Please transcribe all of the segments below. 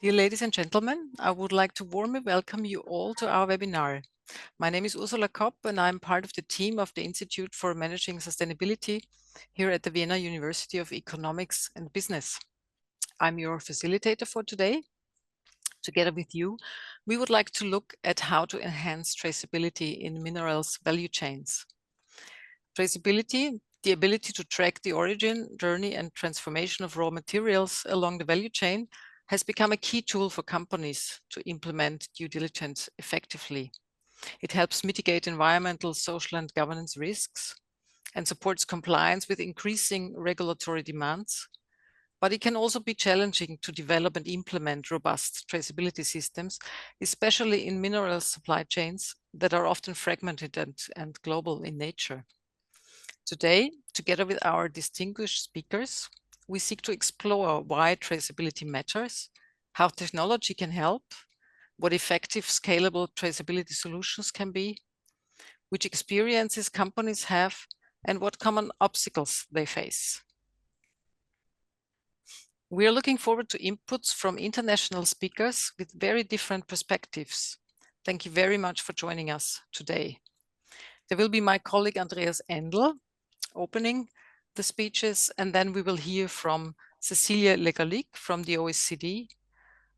Dear ladies and gentlemen, I would like to warmly welcome you all to our webinar. My name is Ursula Kopp and I'm part of the team of the Institute for Managing Sustainability here at the Vienna University of Economics and Business. I'm your facilitator for today. Together with you, we would like to look at how to enhance traceability in minerals value chains. Traceability, the ability to track the origin, journey, and transformation of raw materials along the value chain, has become a key tool for companies to implement due diligence effectively. It helps mitigate environmental, social, and governance risks and supports compliance with increasing regulatory demands. But it can also be challenging to develop and implement robust traceability systems, especially in mineral supply chains that are often fragmented and global in nature. Today, together with our distinguished speakers, we seek to explore why traceability matters, how technology can help, what effective scalable traceability solutions can be, which experiences companies have, and what common obstacles they face. We are looking forward to inputs from international speakers with very different perspectives. Thank you very much for joining us today. There will be my colleague Andreas Endl opening the speeches, and then we will hear from Cecilia Legalic from the OECD,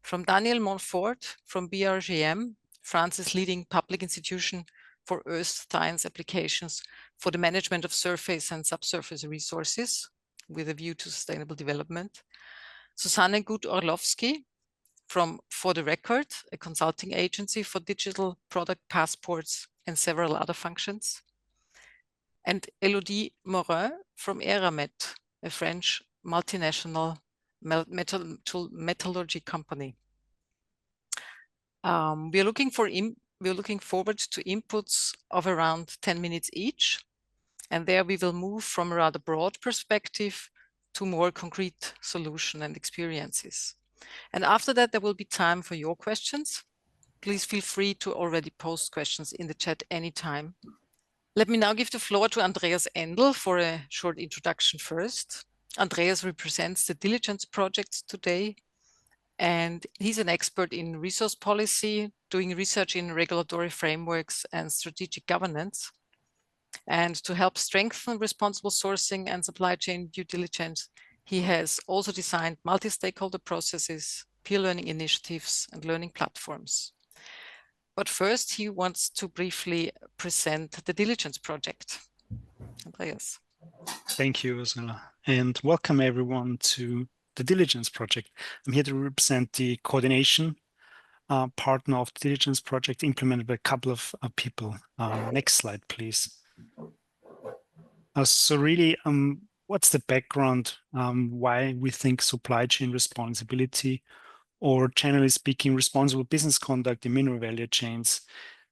from Daniel Montfort from BRGM, France's leading public institution for earth science applications for the management of surface and subsurface resources with a view to sustainable development. Susanne Gut-Orlowski from For the Record, a consulting agency for digital product passports and several other functions. And Elodie Morin from Eramet, a French multinational metallurgy company. We are looking forward to inputs of around 10 minutes each. And there we will move from a rather broad perspective to more concrete solution and experiences. And after that, there will be time for your questions. Please feel free to already post questions in the chat anytime. Let me now give the floor to Andreas Endl for a short introduction first. Andreas represents the Diligence project today, and he's an expert in resource policy, doing research in regulatory frameworks and strategic governance. And to help strengthen responsible sourcing and supply chain due diligence, he has also designed multi-stakeholder processes, peer learning initiatives, and learning platforms. But first, he wants to briefly present the Diligence project. Andreas. Thank you, Ursula, and welcome everyone to the Diligence project. I'm here to represent the coordination partner of the Diligence project, implemented by a couple of people. Next slide, please. So really, what's the background why we think supply chain responsibility, or generally speaking, responsible business conduct in mineral value chains,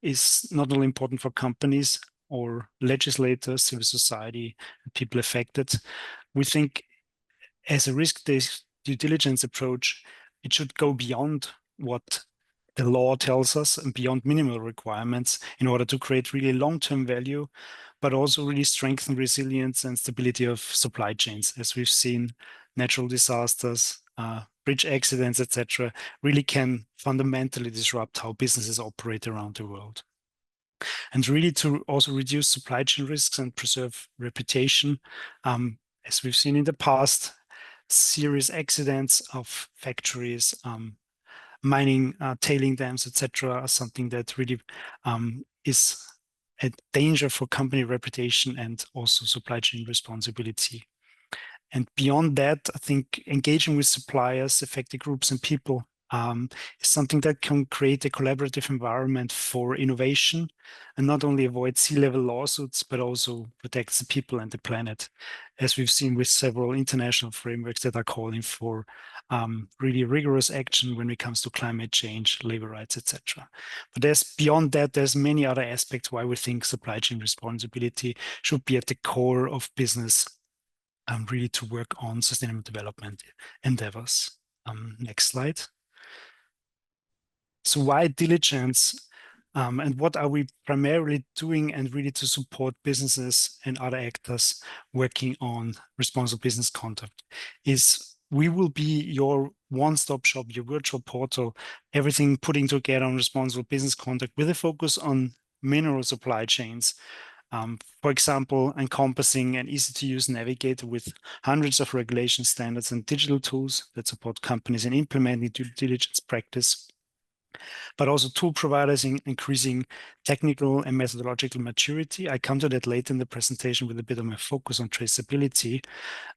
is not only important for companies or legislators, civil society, and people affected. We think as a risk-based due diligence approach, it should go beyond what the law tells us and beyond minimal requirements in order to create really long-term value, but also really strengthen resilience and stability of supply chains. As we've seen, natural disasters, bridge accidents, etc., really can fundamentally disrupt how businesses operate around the world. And really to also reduce supply chain risks and preserve reputation, as we've seen in the past, serious accidents of factories, mining, tailing dams, etc., are something that really is a danger for company reputation and also supply chain responsibility. And beyond that, I think engaging with suppliers, affected groups, and people is something that can create a collaborative environment for innovation and not only avoid sea-level lawsuits, but also protects the people and the planet, as we've seen with several international frameworks that are calling for really rigorous action when it comes to climate change, labor rights, etc. But beyond that, there's many other aspects why we think supply chain responsibility should be at the core of business, really to work on sustainable development endeavors. Next slide. So why diligence, and what are we primarily doing and really to support businesses and other actors working on responsible business conduct is we will be your one-stop shop, your virtual portal, everything putting together on responsible business conduct with a focus on mineral supply chains. For example, encompassing an easy-to-use navigator with hundreds of regulation standards and digital tools that support companies in implementing due diligence practice, but also tool providers in increasing technical and methodological maturity. I come to that later in the presentation with a bit of my focus on traceability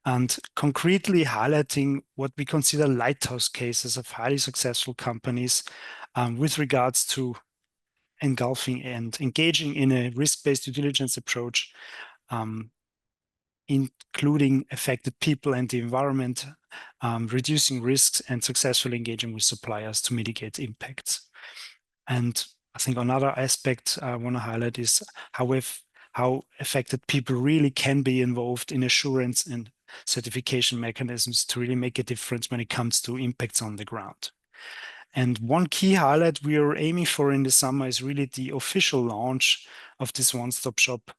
and concretely highlighting what we consider lighthouse cases of highly successful companies with regards to engulfing and engaging in a risk-based due diligence approach, including affected people and the environment, reducing risks and successfully engaging with suppliers to mitigate impacts. And I think another aspect I want to highlight is how affected people really can be involved in assurance and certification mechanisms to really make a difference when it comes to impacts on the ground. And one key highlight we are aiming for in the summer is really the official launch of this one-stop shop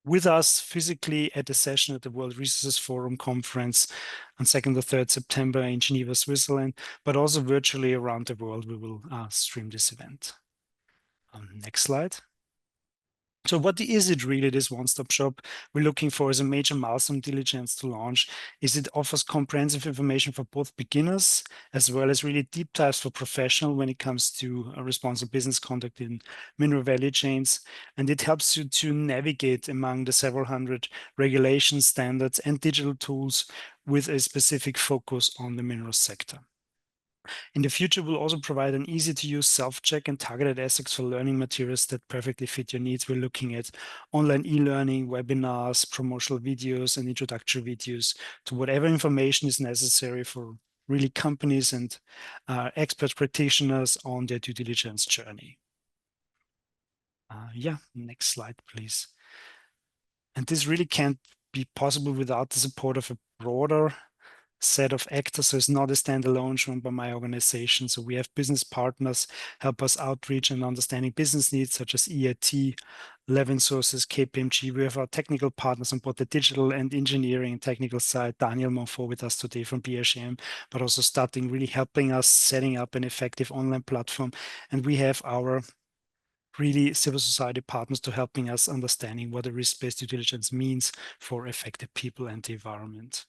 with us physically at a session at the World Resources Forum conference on 2nd or 3rd September in Geneva, Switzerland, but also virtually around the world. We will stream this event. Next slide. So what is it really, this one-stop shop we're looking for as a major milestone diligence to launch? Is it offers comprehensive information for both beginners as well as really deep dives for professional when it comes to responsible business conduct in mineral value chains. And it helps you to navigate among the several hundred regulations, standards, and digital tools with a specific focus on the mineral sector. In the future, we'll also provide an easy-to-use self-check and targeted assets for learning materials that perfectly fit your needs. We're looking at online e-learning, webinars, promotional videos, and introductory videos to whatever information is necessary for really companies and expert practitioners on their due diligence journey. Yeah, next slide, please. And this really can't be possible without the support of a broader set of actors. So it's not a standalone run by my organization. So we have business partners help us outreach and understanding business needs such as EIT, Levin Sources, KPMG. We have our technical partners on both the digital and engineering and technical side. Daniel Monfort with us today from BHM, but also starting really helping us setting up an effective online platform. And we have our really civil society partners to helping us understanding what a risk-based due diligence means for affected people and the environment.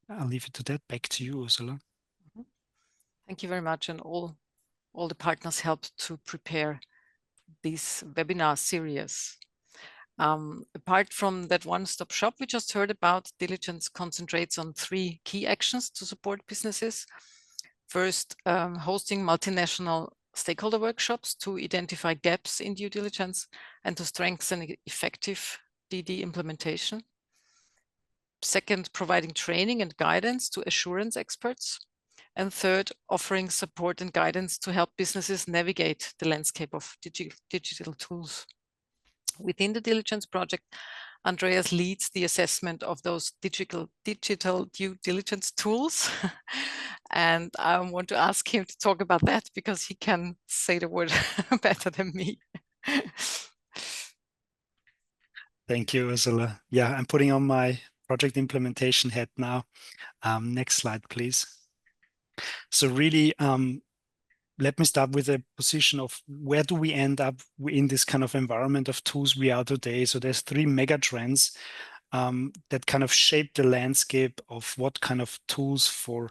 I'll leave it to that. Back to you, Ursula. Thank you very much. And all the partners helped to prepare this webinar series. Apart from that one-stop shop we just heard about, diligence concentrates on 3 key actions to support businesses. First, hosting multinational stakeholder workshops to identify gaps in due diligence and to strengthen effective DD implementation. Second, providing training and guidance to assurance experts. And third, offering support and guidance to help businesses navigate the landscape of digital tools. Within the diligence project, Andreas leads the assessment of those digital due diligence tools. And I want to ask him to talk about that because he can say the word better than me. Thank you, Ursula. Yeah, I'm putting on my project implementation hat now. Next slide, please. So really, let me start with a position of where do we end up in this kind of environment of tools we are today. So there's 3 mega trends that kind of shape the landscape of what kind of tools for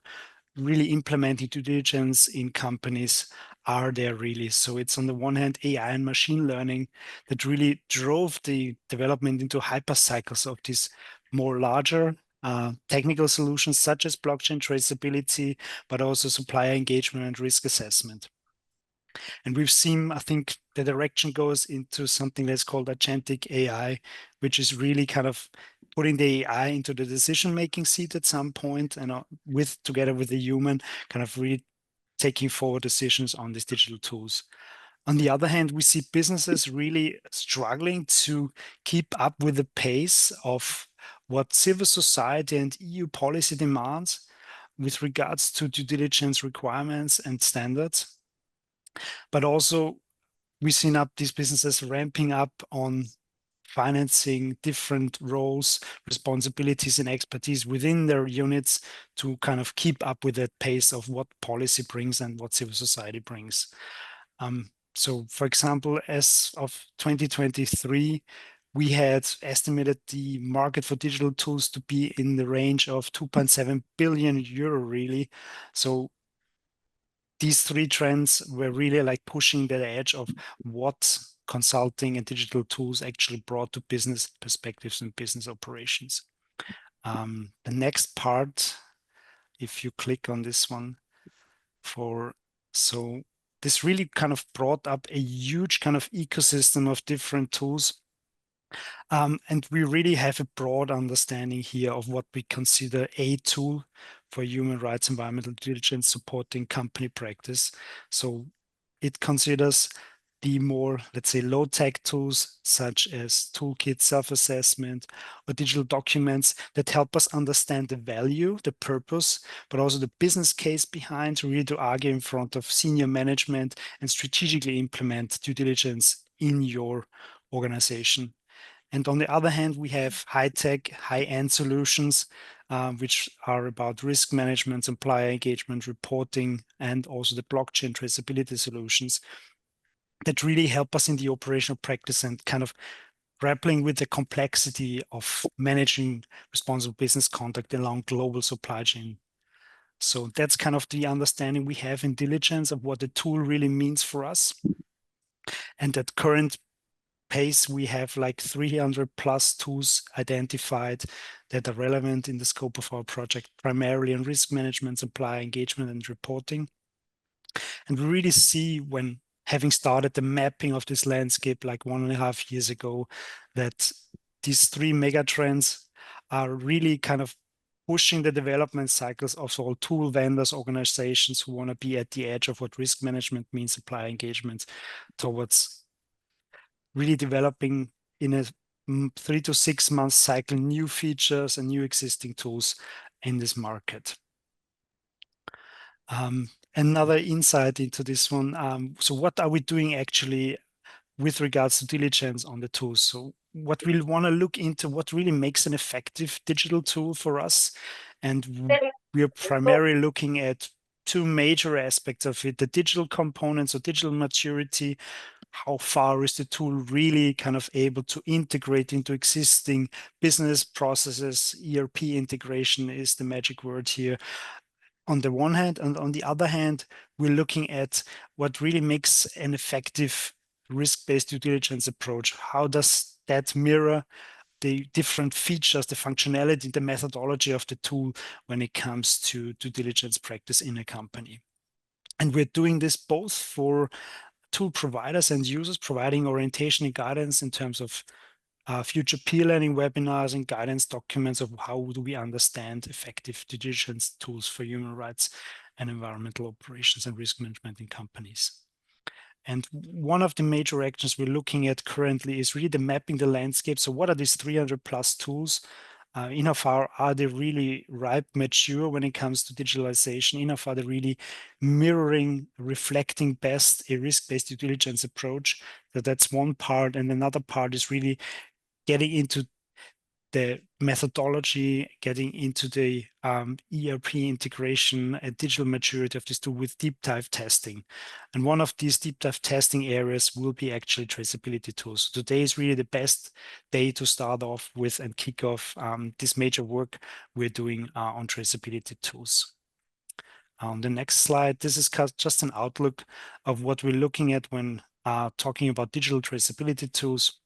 really implementing due diligence in companies are there really. So it's on the one hand, AI and machine learning that really drove the development into hyper cycles of these more larger technical solutions such as blockchain traceability, but also supplier engagement and risk assessment. And we've seen, I think, the direction goes into something that's called agentic AI, which is really kind of putting the AI into the decision-making seat at some point and together with the human, kind of really taking forward decisions on these digital tools. On the other hand, we see businesses really struggling to keep up with the pace of what civil society and EU policy demands with regards to due diligence requirements and standards. But also we've seen these businesses ramping up on financing different roles, responsibilities, and expertise within their units to kind of keep up with that pace of what policy brings and what civil society brings. So, for example, as of 2023, we had estimated the market for digital tools to be in the range of 2.7 billion euro, really. So these three trends were really like pushing the edge of what consulting and digital tools actually brought to business perspectives and business operations. The next part, if you click on this one, so this really kind of brought up a huge kind of ecosystem of different tools. And we really have a broad understanding here of what we consider a tool for human rights environmental diligence supporting company practice. So it considers the more, let's say, low-tech tools such as toolkits, self-assessment, or digital documents that help us understand the value, the purpose, but also the business case behind, really to argue in front of senior management and strategically implement due diligence in your organization. And on the other hand, we have high-tech, high-end solutions, which are about risk management, supplier engagement, reporting, and also the blockchain traceability solutions that really help us in the operational practice and kind of grappling with the complexity of managing responsible business conduct along global supply chain. So that's kind of the understanding we have in diligence of what the tool really means for us. And at current pace, we have like 300 plus tools identified that are relevant in the scope of our project, primarily on risk management, supplier engagement, and reporting. And we really see, when having started the mapping of this landscape like 1.5 years ago, that these three mega trends are really kind of pushing the development cycles of all tool vendors, organizations who want to be at the edge of what risk management means, supplier engagement, towards really developing in a 3 to 6 month cycle new features and new existing tools in this market. Another insight into this one. So what are we doing actually with regards to diligence on the tools? So what we want to look into, what really makes an effective digital tool for us. And we are primarily looking at two major aspects of it: the digital components or digital maturity. How far is the tool really kind of able to integrate into existing business processes? ERP integration is the magic word here on the one hand, and on the other hand, we're looking at what really makes an effective risk-based due diligence approach. How does that mirror the different features, the functionality, the methodology of the tool when it comes to due diligence practice in a company? And we're doing this both for tool providers and users, providing orientation and guidance in terms of future peer learning webinars and guidance documents of how do we understand effective due diligence tools for human rights and environmental operations and risk management in companies. And one of the major actions we're looking at currently is really the mapping the landscape. So what are these 300 plus tools? In how far are they really ripe, mature when it comes to digitalization? In how far are they really mirroring, reflecting best a risk-based due diligence approach? So that's one part. And another part is really getting into the methodology, getting into the ERP integration and digital maturity of this tool with deep dive testing. And one of these deep dive testing areas will be actually traceability tools. So today is really the best day to start off with and kick off this major work we're doing on traceability tools. On the next slide, this is just an outlook of what we're looking at when talking about digital traceability tools.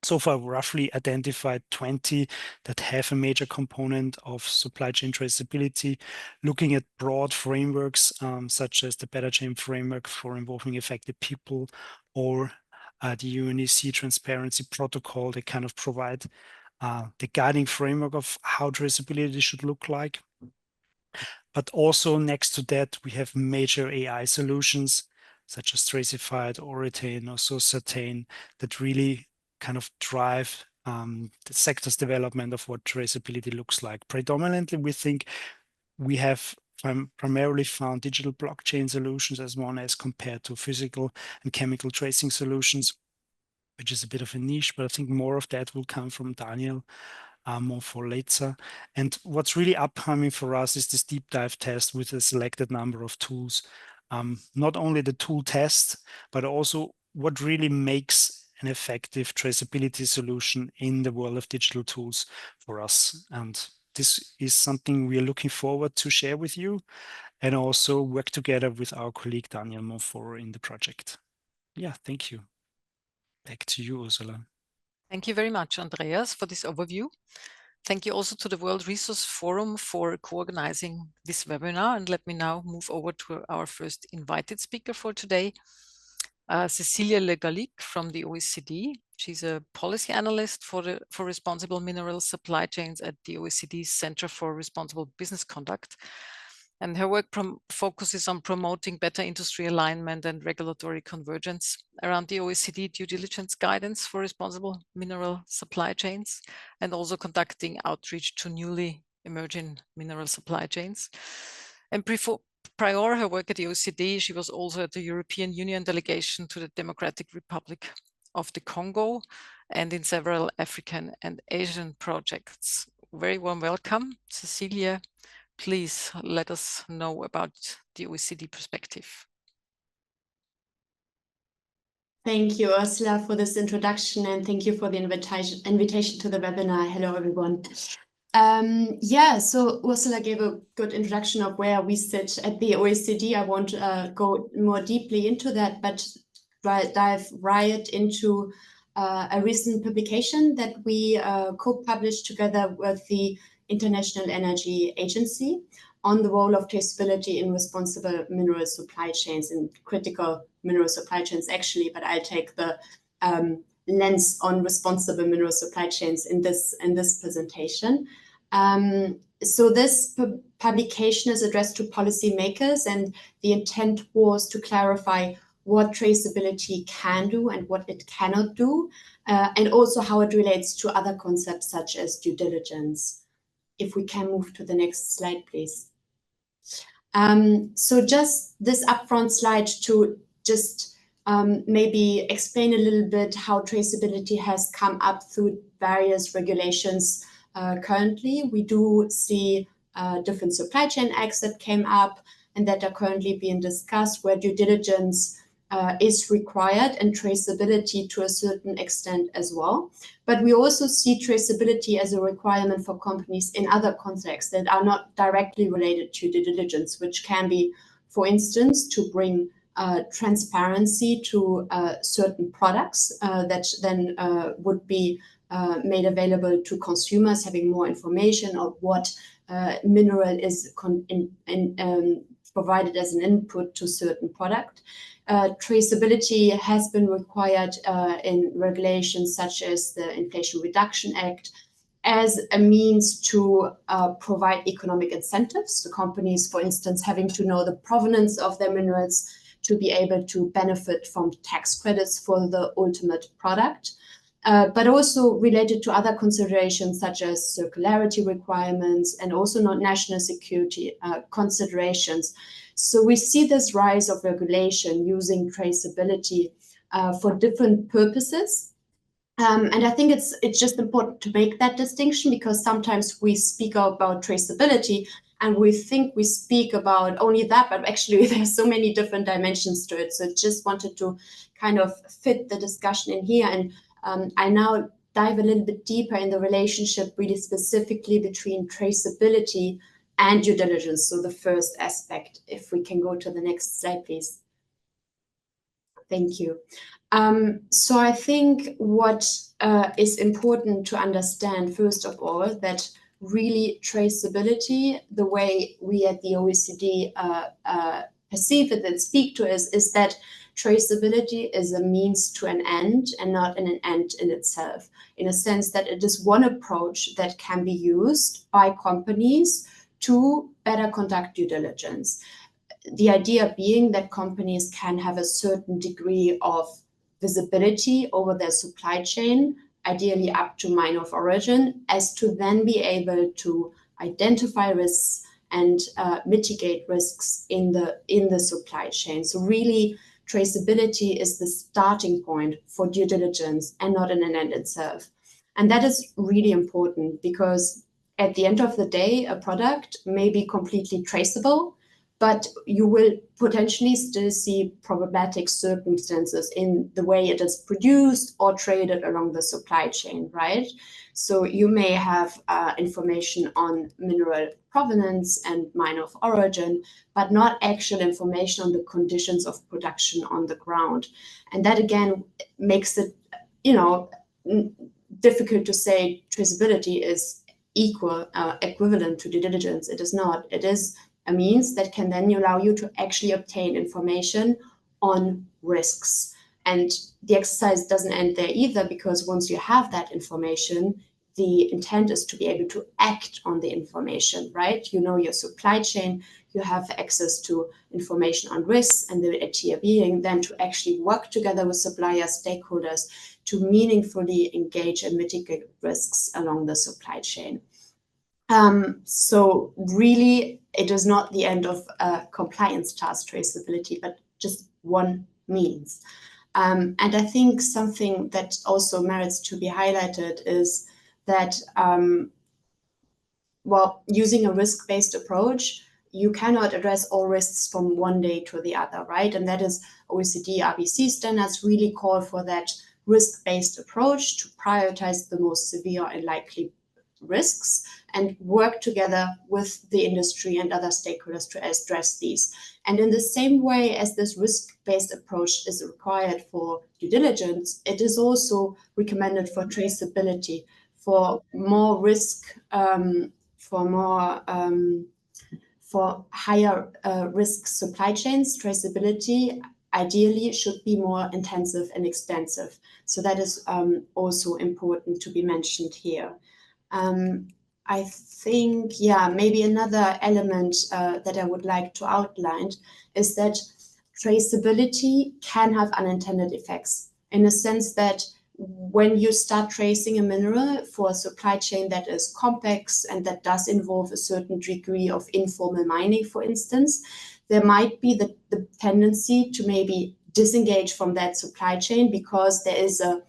So far, roughly identified 20 that have a major component of supply chain traceability, looking at broad frameworks such as the Better Chain Framework for Involving Affected People, or the UNEC Transparency Protocol. They kind of provide the guiding framework of how traceability should look like. But also next to that, we have major AI solutions such as Traceify, Oratain, or Certain that really kind of drive the sector's development of what traceability looks like. Predominantly, we think we have primarily found digital blockchain solutions as one as compared to physical and chemical tracing solutions. which is a bit of a niche, but I think more of that will come from Daniel, more for later. And what's really upcoming for us is this deep dive test with a selected number of tools. Not only the tool test, but also what really makes an effective traceability solution in the world of digital tools for us. And this is something we are looking forward to share with you and also work together with our colleague Daniel Monfort in the project. Yeah, thank you. Back to you, Ursula. Thank you very much, Andreas, for this overview. Thank you also to the World Resource Forum for co-organizing this webinar. And let me now move over to our first invited speaker for today, Cecilia Le Gallic from the OECD. She's a policy analyst for responsible mineral supply chains at the OECD's Center for Responsible Business Conduct. And her work focuses on promoting better industry alignment and regulatory convergence around the OECD due diligence guidance for responsible mineral supply chains, and also conducting outreach to newly emerging mineral supply chains. And prior her work at the OECD, she was also at the European Union delegation to the Democratic Republic of the Congo and in several African and Asian projects. Very warm welcome, Cecilia. Please let us know about the OECD perspective. Thank you, Ursula, for this introduction, and thank you for the invitation to the webinar. Hello, everyone. So Ursula gave a good introduction of where we sit at the OECD. I won't go more deeply into that, but dive right into a recent publication that we co-published together with the International Energy Agency on the role of traceability in responsible mineral supply chains and critical mineral supply chains, actually, but I'll take the lens on responsible mineral supply chains in this presentation. So this publication is addressed to policymakers, and the intent was to clarify what traceability can do and what it cannot do, and also how it relates to other concepts such as due diligence. If we can move to the next slide, please. So just this upfront slide to just maybe explain a little bit how traceability has come up through various regulations. Currently, we do see different supply chain acts that came up and that are currently being discussed, where due diligence is required and traceability to a certain extent as well. But we also see traceability as a requirement for companies in other contexts that are not directly related to due diligence, which can be, for instance, to bring transparency to certain products that then would be made available to consumers, having more information of what mineral is provided as an input to certain product. Traceability has been required in regulations such as the Inflation Reduction Act as a means to provide economic incentives to companies, for instance, having to know the provenance of their minerals to be able to benefit from tax credits for the ultimate product. But also related to other considerations such as circularity requirements and also national security considerations. So we see this rise of regulation using traceability for different purposes. And I think it's just important to make that distinction, because sometimes we speak about traceability and we think we speak about only that, but actually there's so many different dimensions to it. So I just wanted to kind of fit the discussion in here. And I now dive a little bit deeper in the relationship really specifically between traceability and due diligence. So the first aspect, if we can go to the next slide, please. Thank you. So I think what is important to understand, first of all, that really traceability, the way we at the OECD perceive it and speak to it, is that traceability is a means to an end and not an end in itself, in a sense that it is one approach that can be used by companies to better conduct due diligence. The idea being that companies can have a certain degree of visibility over their supply chain, ideally up to mine of origin, as to then be able to identify risks and mitigate risks in the supply chain. So really traceability is the starting point for due diligence and not an end itself. And that is really important because at the end of the day, a product may be completely traceable, but you will potentially still see problematic circumstances in the way it is produced or traded along the supply chain, right? So you may have information on mineral provenance and mine of origin, but not actual information on the conditions of production on the ground. And that again makes it, difficult to say traceability is equivalent to due diligence. It is not. It is a means that can then allow you to actually obtain information on risks. And the exercise doesn't end there either, because once you have that information, the intent is to be able to act on the information, right? You know your supply chain, you have access to information on risks, and the idea being then to actually work together with suppliers, stakeholders, to meaningfully engage and mitigate risks along the supply chain. So really, it is not the end of compliance task traceability, but just one means. And I think something that also merits to be highlighted is that, using a risk-based approach, you cannot address all risks from one day to the other, right? And that is OECD RBC standards really call for that risk-based approach to prioritize the most severe and likely risks and work together with the industry and other stakeholders to address these. And in the same way as this risk-based approach is required for due diligence, it is also recommended for traceability, for more risk, for higher risk supply chains. Traceability ideally should be more intensive and extensive. So that is also important to be mentioned here. I think, maybe another element that I would like to outline is that traceability can have unintended effects, in a sense that when you start tracing a mineral for a supply chain that is complex and that does involve a certain degree of informal mining, for instance, there might be the tendency to maybe disengage from that supply chain because there is a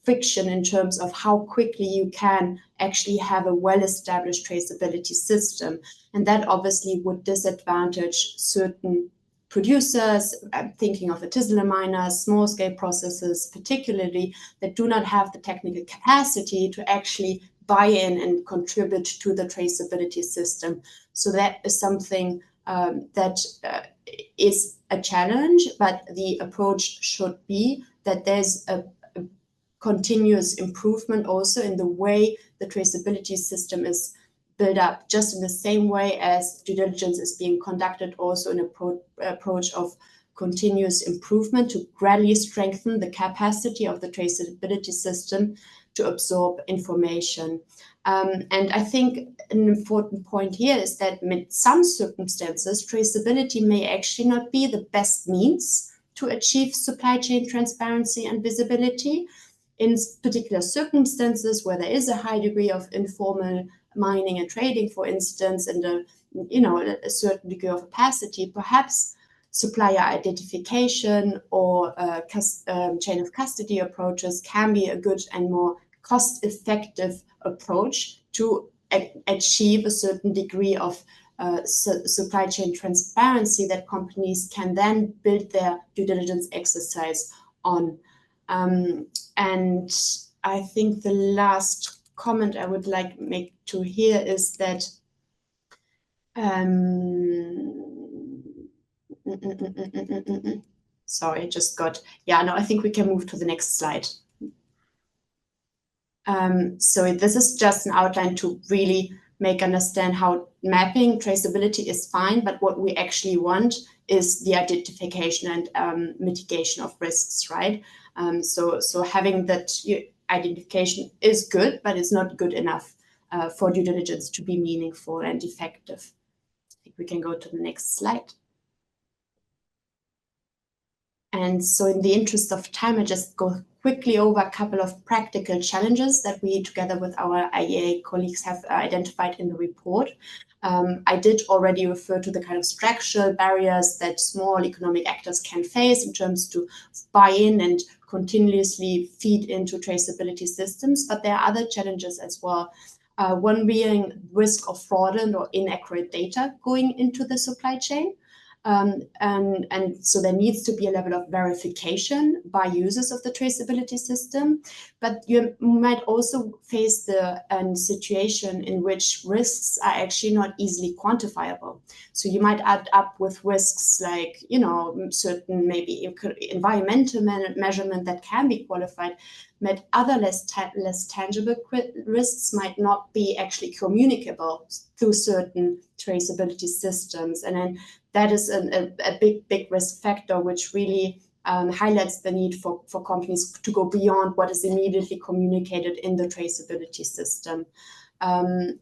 friction in terms of how quickly you can actually have a well-established traceability system. And that obviously would disadvantage certain producers. I'm thinking of artisanal miners, small-scale processes, particularly, that do not have the technical capacity to actually buy in and contribute to the traceability system. So that is something that is a challenge, but the approach should be that there's a continuous improvement also in the way the traceability system is built up, just in the same way as due diligence is being conducted, also an approach of continuous improvement to gradually strengthen the capacity of the traceability system to absorb information. And I think an important point here is that in some circumstances, traceability may actually not be the best means to achieve supply chain transparency and visibility. In particular circumstances where there is a high degree of informal mining and trading, for instance, and a certain degree of opacity, perhaps supplier identification or chain of custody approaches can be a good and more cost-effective approach to achieve a certain degree of supply chain transparency that companies can then build their due diligence exercise on. And I think the last comment I would like to make to here is that sorry, I think we can move to the next slide. So this is just an outline to really understand how mapping traceability is fine, but what we actually want is the identification and mitigation of risks, right? So having that identification is good, but it's not good enough for due diligence to be meaningful and effective. I think we can go to the next slide. And And so in the interest of time, I just go quickly over a couple of practical challenges that we, together with our IEA colleagues, have identified in the report. I did already refer to the kind of structural barriers that small economic actors can face in terms to buy in and continuously feed into traceability systems, but there are other challenges as well. One being risk of fraudulent or inaccurate data going into the supply chain. And so there needs to be a level of verification by users of the traceability system, but you might also face the situation in which risks are actually not easily quantifiable. So you might add up with risks like, certain maybe environmental measurement that can be qualified, but other less tangible risks might not be actually communicable through certain traceability systems. And then that is a big risk factor, which really highlights the need for companies to go beyond what is immediately communicated in the traceability system. I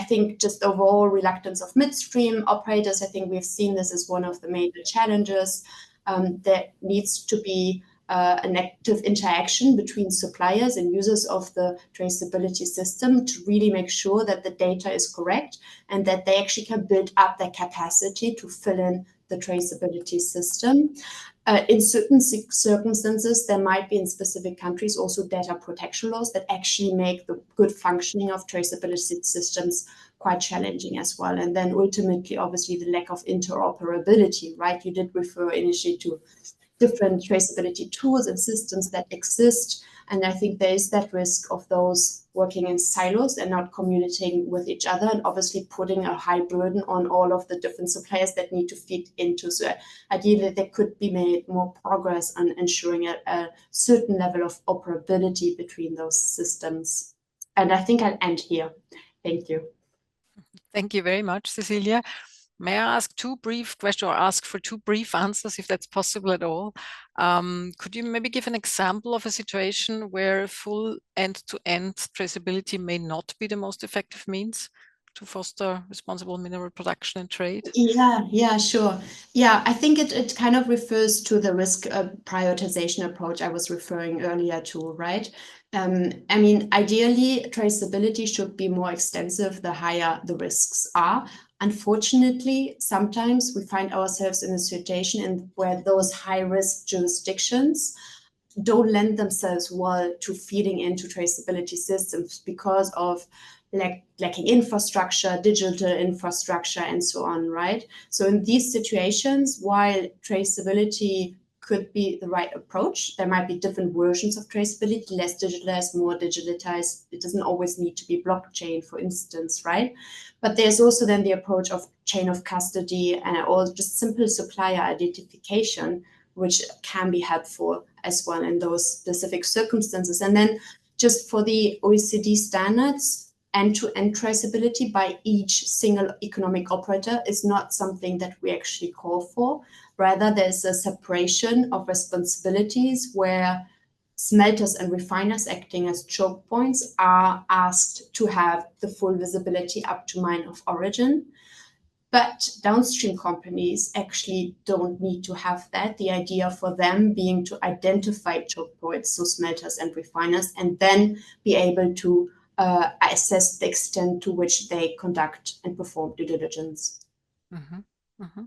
think just overall reluctance of midstream operators, I think we've seen this as one of the major challenges. There needs to be an active interaction between suppliers and users of the traceability system to really make sure that the data is correct and that they actually can build up their capacity to fill in the traceability system. In certain circumstances, there might be in specific countries also data protection laws that actually make the good functioning of traceability systems quite challenging as well. And then ultimately, obviously, the lack of interoperability, right? You did refer initially to different traceability tools and systems that exist. And I think there is that risk of those working in silos and not communicating with each other, and obviously putting a high burden on all of the different suppliers that need to feed into. So ideally, there could be made more progress on ensuring a certain level of operability between those systems. And I think I'll end here. Thank you. Thank you very much, Cecilia. May I ask two brief questions, or ask for two brief answers, if that's possible at all? Could you maybe give an example of a situation where full end-to-end traceability may not be the most effective means to foster responsible mineral production and trade? Yeah, sure. Yeah, I think it kind of refers to the risk prioritization approach I was referring earlier to, right? I mean, ideally, traceability should be more extensive the higher the risks are. Unfortunately, sometimes we find ourselves in a situation where those high-risk jurisdictions don't lend themselves well to feeding into traceability systems because of lacking infrastructure, digital infrastructure, and so on, right? So in these situations, while traceability could be the right approach, there might be different versions of traceability, less digitalized, more digitalized. It doesn't always need to be blockchain, for instance, right? But there's also then the approach of chain of custody or just simple supplier identification, which can be helpful as well in those specific circumstances. And then just for the OECD standards, end-to-end traceability by each single economic operator is not something that we actually call for. Rather, there's a separation of responsibilities where smelters and refiners acting as choke points are asked to have the full visibility up to mine of origin. But downstream companies actually don't need to have that. The idea for them being to identify choke points, so smelters and refiners, and then be able to assess the extent to which they conduct and perform due diligence. Mm-hmm. Mm-hmm.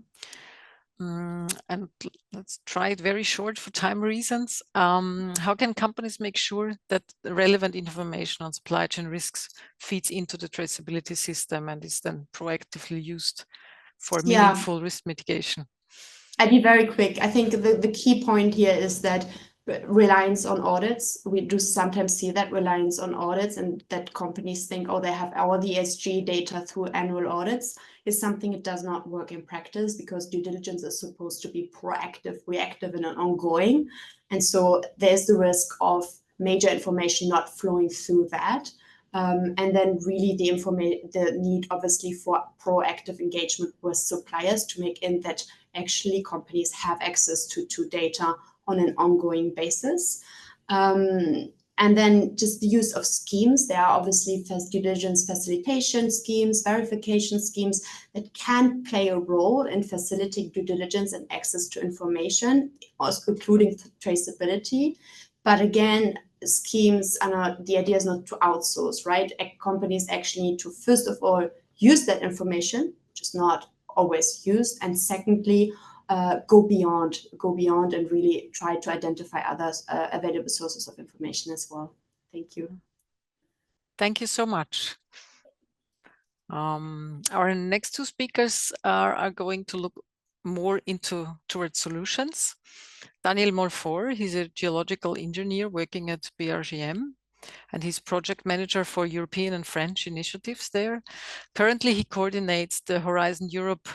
And let's try it very short for time reasons. How can companies make sure that the relevant information on supply chain risks feeds into the traceability system and is then proactively used for meaningful risk mitigation? I'd be very quick. I think the key point here is that reliance on audits. We do sometimes see that reliance on audits, and that companies think, oh, they have all the ESG data through annual audits, is something that does not work in practice, because due diligence is supposed to be proactive, reactive, and ongoing. And so there's the risk of major information not flowing through that. And then really the need, obviously, for proactive engagement with suppliers to make in that actually companies have access to data on an ongoing basis. And And then just the use of schemes. There are obviously due diligence facilitation schemes, verification schemes that can play a role in facilitating due diligence and access to information, also including traceability. But again, schemes are not, the idea is not to outsource, right? Companies actually need to, first of all, use that information, which is not always used. And secondly, go beyond and really try to identify other available sources of information as well. Thank you. Thank you so much. Our next two speakers are going to look more towards solutions. Daniel Morfort, he's a geological engineer working at BRGM, and he's project manager for European and French initiatives there. Currently, he coordinates the Horizon Europe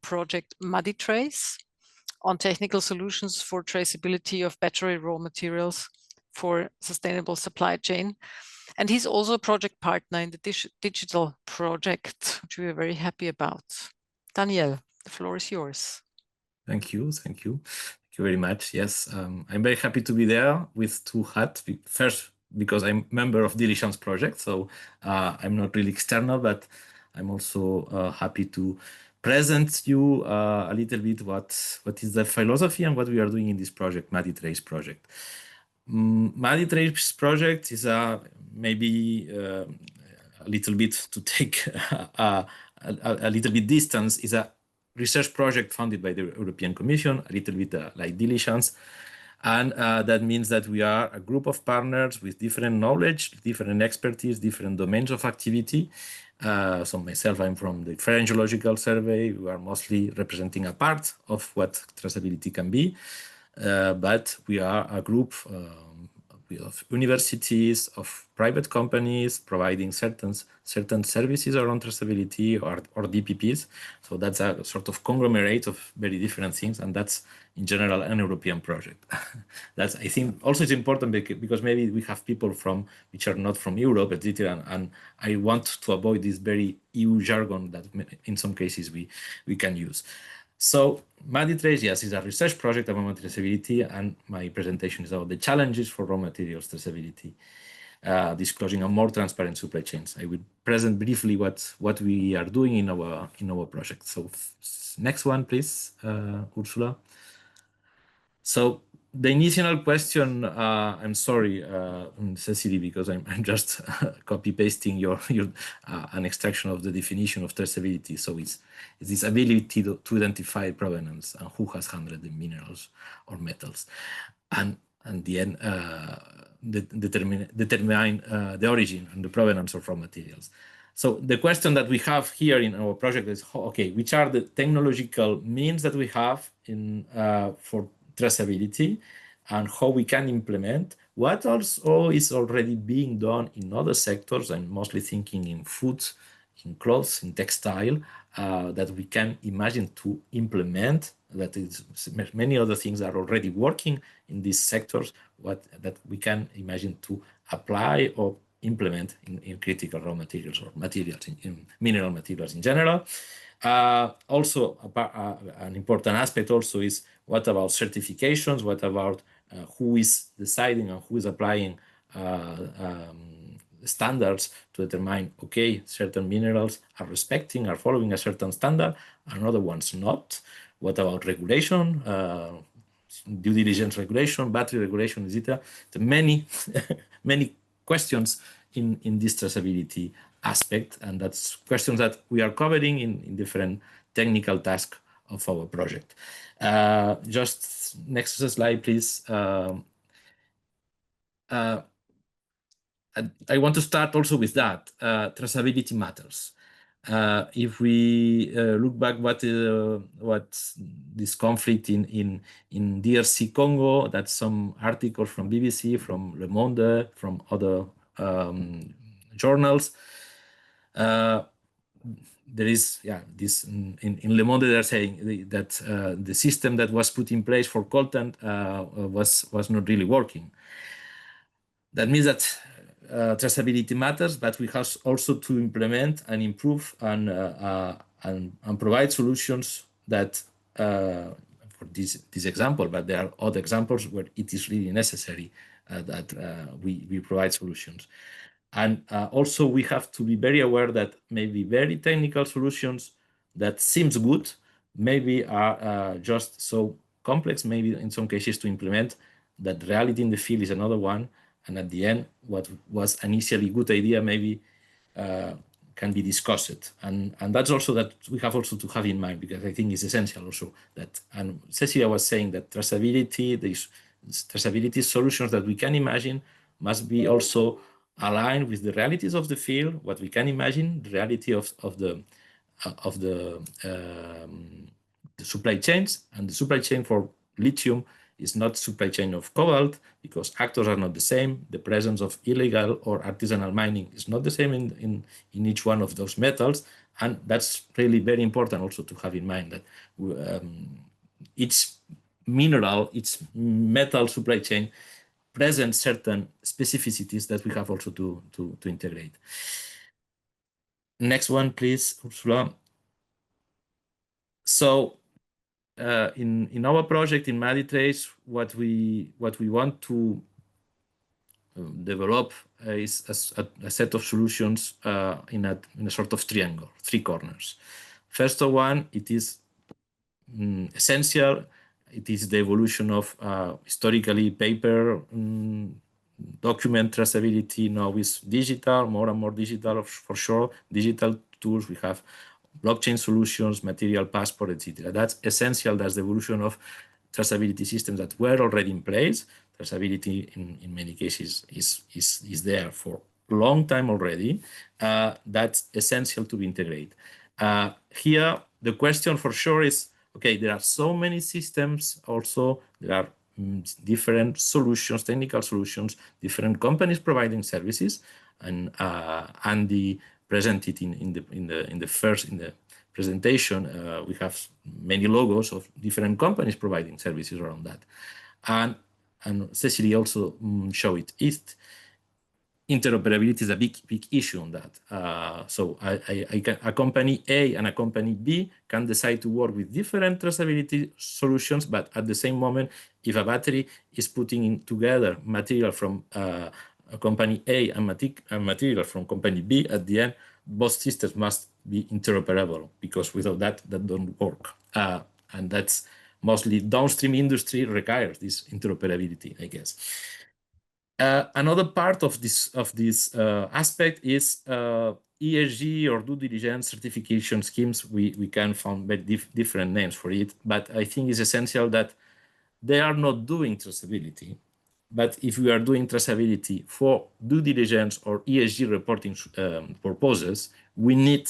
project MuddyTrace on technical solutions for traceability of battery raw materials for sustainable supply chain. And he's also a project partner in the digital project, which we are very happy about. Daniel, the floor is yours. Thank you. Thank you very much. Yes, I'm very happy to be there with two hats. First, because I'm a member of Diligence project, so I'm not really external, but I'm also happy to present you a little bit what is the philosophy and what we are doing in this project, MuddyTrace project. MuddyTrace project is maybe a little bit to take a little bit distance, is a research project funded by the European Commission, a little bit like Diligence. And that means that we are a group of partners with different knowledge, different expertise, different domains of activity. So myself, I'm from the French Geological Survey. We are mostly representing a part of what traceability can be. But we are a group of universities, of private companies providing certain services around traceability or DPPs. So that's a sort of conglomerate of very different things, and that's in general an European project. That's, I think, also is important because maybe we have people which are not from Europe, etc. And I want to avoid this very EU jargon that in some cases we can use. So MuddyTrace, yes, is a research project about traceability, and my presentation is about the challenges for raw materials traceability, disclosing a more transparent supply chains. I will present briefly what we are doing in our project. So next one, please, Ursula. So the initial question, I'm sorry, Cecily, because I'm just copy pasting your an extraction of the definition of traceability. So it's this ability to identify provenance and who has handled the minerals or metals, and the end determine the origin and the provenance of raw materials. So the question that we have here in our project is, okay, which are the technological means that we have for traceability, and how we can implement what also is already being done in other sectors. I'm mostly thinking in food, in clothes, in textile, that we can imagine to implement. That is, many other things are already working in these sectors, that we can imagine to apply or implement in critical raw materials or materials, in mineral materials in general. Also, an important aspect also is, what about certifications? What about who is deciding and who is applying standards to determine, okay, certain minerals are following a certain standard, and other ones not? What about regulation, due diligence regulation, battery regulation, etc.? Many, many questions in this traceability aspect, and that's questions that we are covering in different technical tasks of our project. Just next slide, please. I want to start also with that. Traceability matters. If we look back what this conflict in DRC Congo, that's some articles from BBC, from Le Monde, from other journals. There is, this in Le Monde they're saying that the system that was put in place for coltan was not really working. That means that traceability matters, but we have also to implement and improve and provide solutions that, for this example, but there are other examples where it is really necessary we provide solutions. And also we have to be very aware that maybe very technical solutions that seems good maybe are just so complex, maybe in some cases to implement, that reality in the field is another one. And at the end, what was initially good idea maybe can be discussed. And that's also that we have also to have in mind, because I think it's essential also that, and Cecilia was saying that traceability, these traceability solutions that we can imagine must be also aligned with the realities of the field, what we can imagine, the reality of the supply chains. And the supply chain for lithium is not supply chain of cobalt, because actors are not the same. The presence of illegal or artisanal mining is not the same in each one of those metals. And that's really very important also to have in mind that each mineral, each metal supply chain presents certain specificities that we have also to integrate. Next one, please, Ursula. So in our project in Maditrace, what we want to develop is a set of solutions in a sort of triangle, 3 corners. First one, it is essential. It is the evolution of historically paper document traceability. Now is digital, more and more digital for sure. Digital tools, we have blockchain solutions, material passport, etc. That's essential. That's the evolution of traceability systems that were already in place. Traceability in many cases is there for a long time already. That's essential to be integrated. Here, the question for sure is, okay, there are so many systems also, there are different solutions, technical solutions, different companies providing services, and Andy presented in the presentation, we have many logos of different companies providing services around that, and Cecilia also showed it. Interoperability is a big issue on that. So a company A and a company B can decide to work with different traceability solutions, but at the same moment, if a battery is putting together material from a company A and material from company B, at the end, both systems must be interoperable, because without that don't work. And that's mostly downstream industry requires this interoperability, I guess. Another part of this aspect is ESG or due diligence certification schemes. We can find very different names for it, but I think it's essential that they are not doing traceability. But if we are doing traceability for due diligence or ESG reporting purposes, we need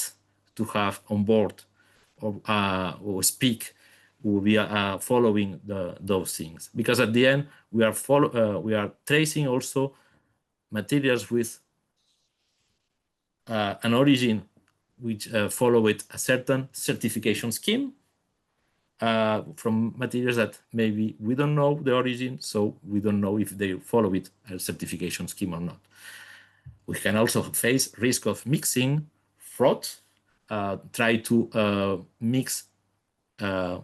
to have on board or speak, we are following those things, because at the end we are tracing also materials with an origin which follow it a certain certification scheme from materials that maybe we don't know the origin, so we don't know if they follow it a certification scheme or not. We can also face risk of mixing fraud, try to mix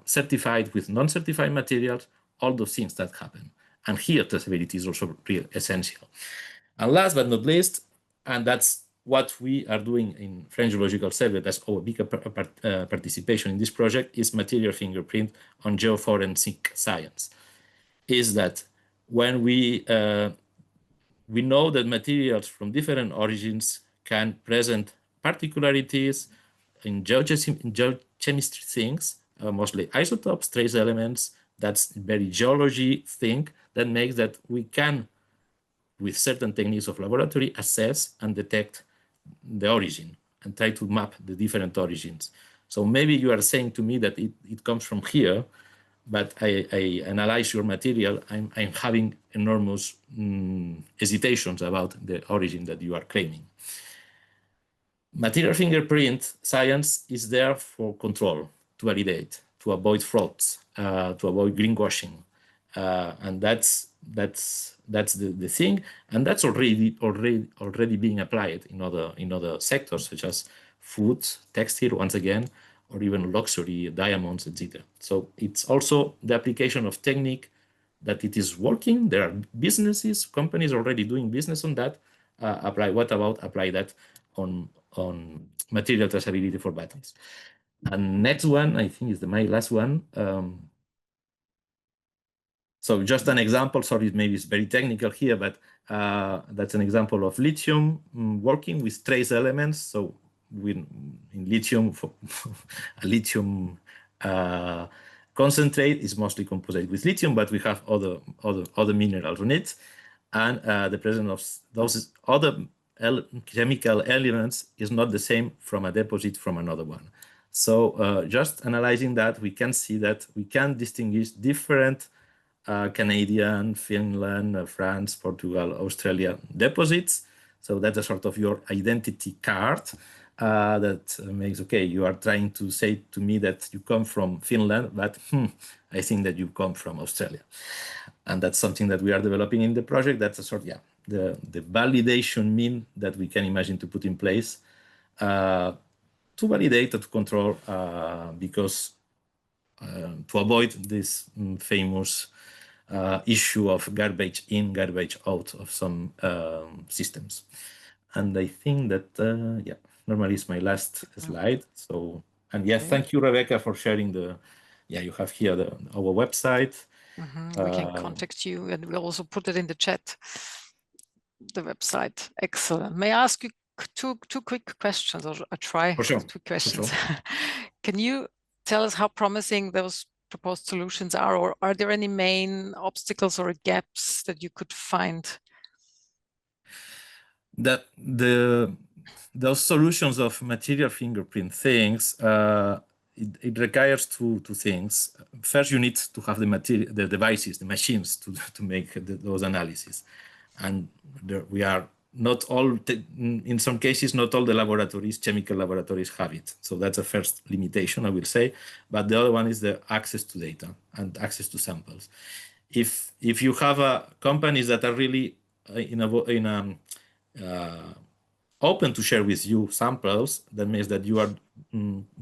certified with non-certified materials, all those things that happen. And here traceability is also real essential. And last but not least, and that's what we are doing in French Geological Survey, that's our big participation in this project, is material fingerprint on geoforensic science. Is that when we know that materials from different origins can present particularities in geochemistry things, mostly isotopes, trace elements. That's very geology thing that makes that we can, with certain techniques of laboratory, assess and detect the origin and try to map the different origins. So maybe you are saying to me that it comes from here, but I analyze your material, I'm having enormous hesitations about the origin that you are claiming. Material fingerprint science is there for control, to validate, to avoid frauds, to avoid greenwashing, and that's the thing, and that's already being applied in other sectors such as food, textile, once again, or even luxury, diamonds, etc. So it's also the application of technique that it is working. There are businesses, companies already doing business on that. What about apply that on material traceability for batteries? And next one, I think is my last one. So just an example, sorry, maybe it's very technical here, but that's an example of lithium working with trace elements. So in lithium, a lithium concentrate is mostly composite with lithium, but we have other minerals on it. And the presence of those other chemical elements is not the same from a deposit from another one. So just analyzing that, we can see that we can distinguish different Canadian, Finland, France, Portugal, Australia deposits. So that's a sort of your identity card that makes, okay, you are trying to say to me that you come from Finland, but I think that you come from Australia. And that's something that we are developing in the project. That's a sort of, the validation mean that we can imagine to put in place to validate, to control, because to avoid this famous issue of garbage in, garbage out of some systems. And I think that, normally it's my last slide. So, and yes, thank you, Rebecca, for sharing you have here our website. We can contact you, and we'll also put it in the chat, the website. Excellent. May I ask you two quick questions, or try for sure. 2 questions? For sure. Can you tell us how promising those proposed solutions are, or are there any main obstacles or gaps that you could find? That those solutions of material fingerprint things, it requires two things. First, you need to have the devices, the machines to make those analyses, and we are not all. In some cases, not all the laboratories, chemical laboratories, have it. So that's a first limitation, I will say. But the other one is the access to data and access to samples. If you have companies that are really open to share with you samples, that means that you are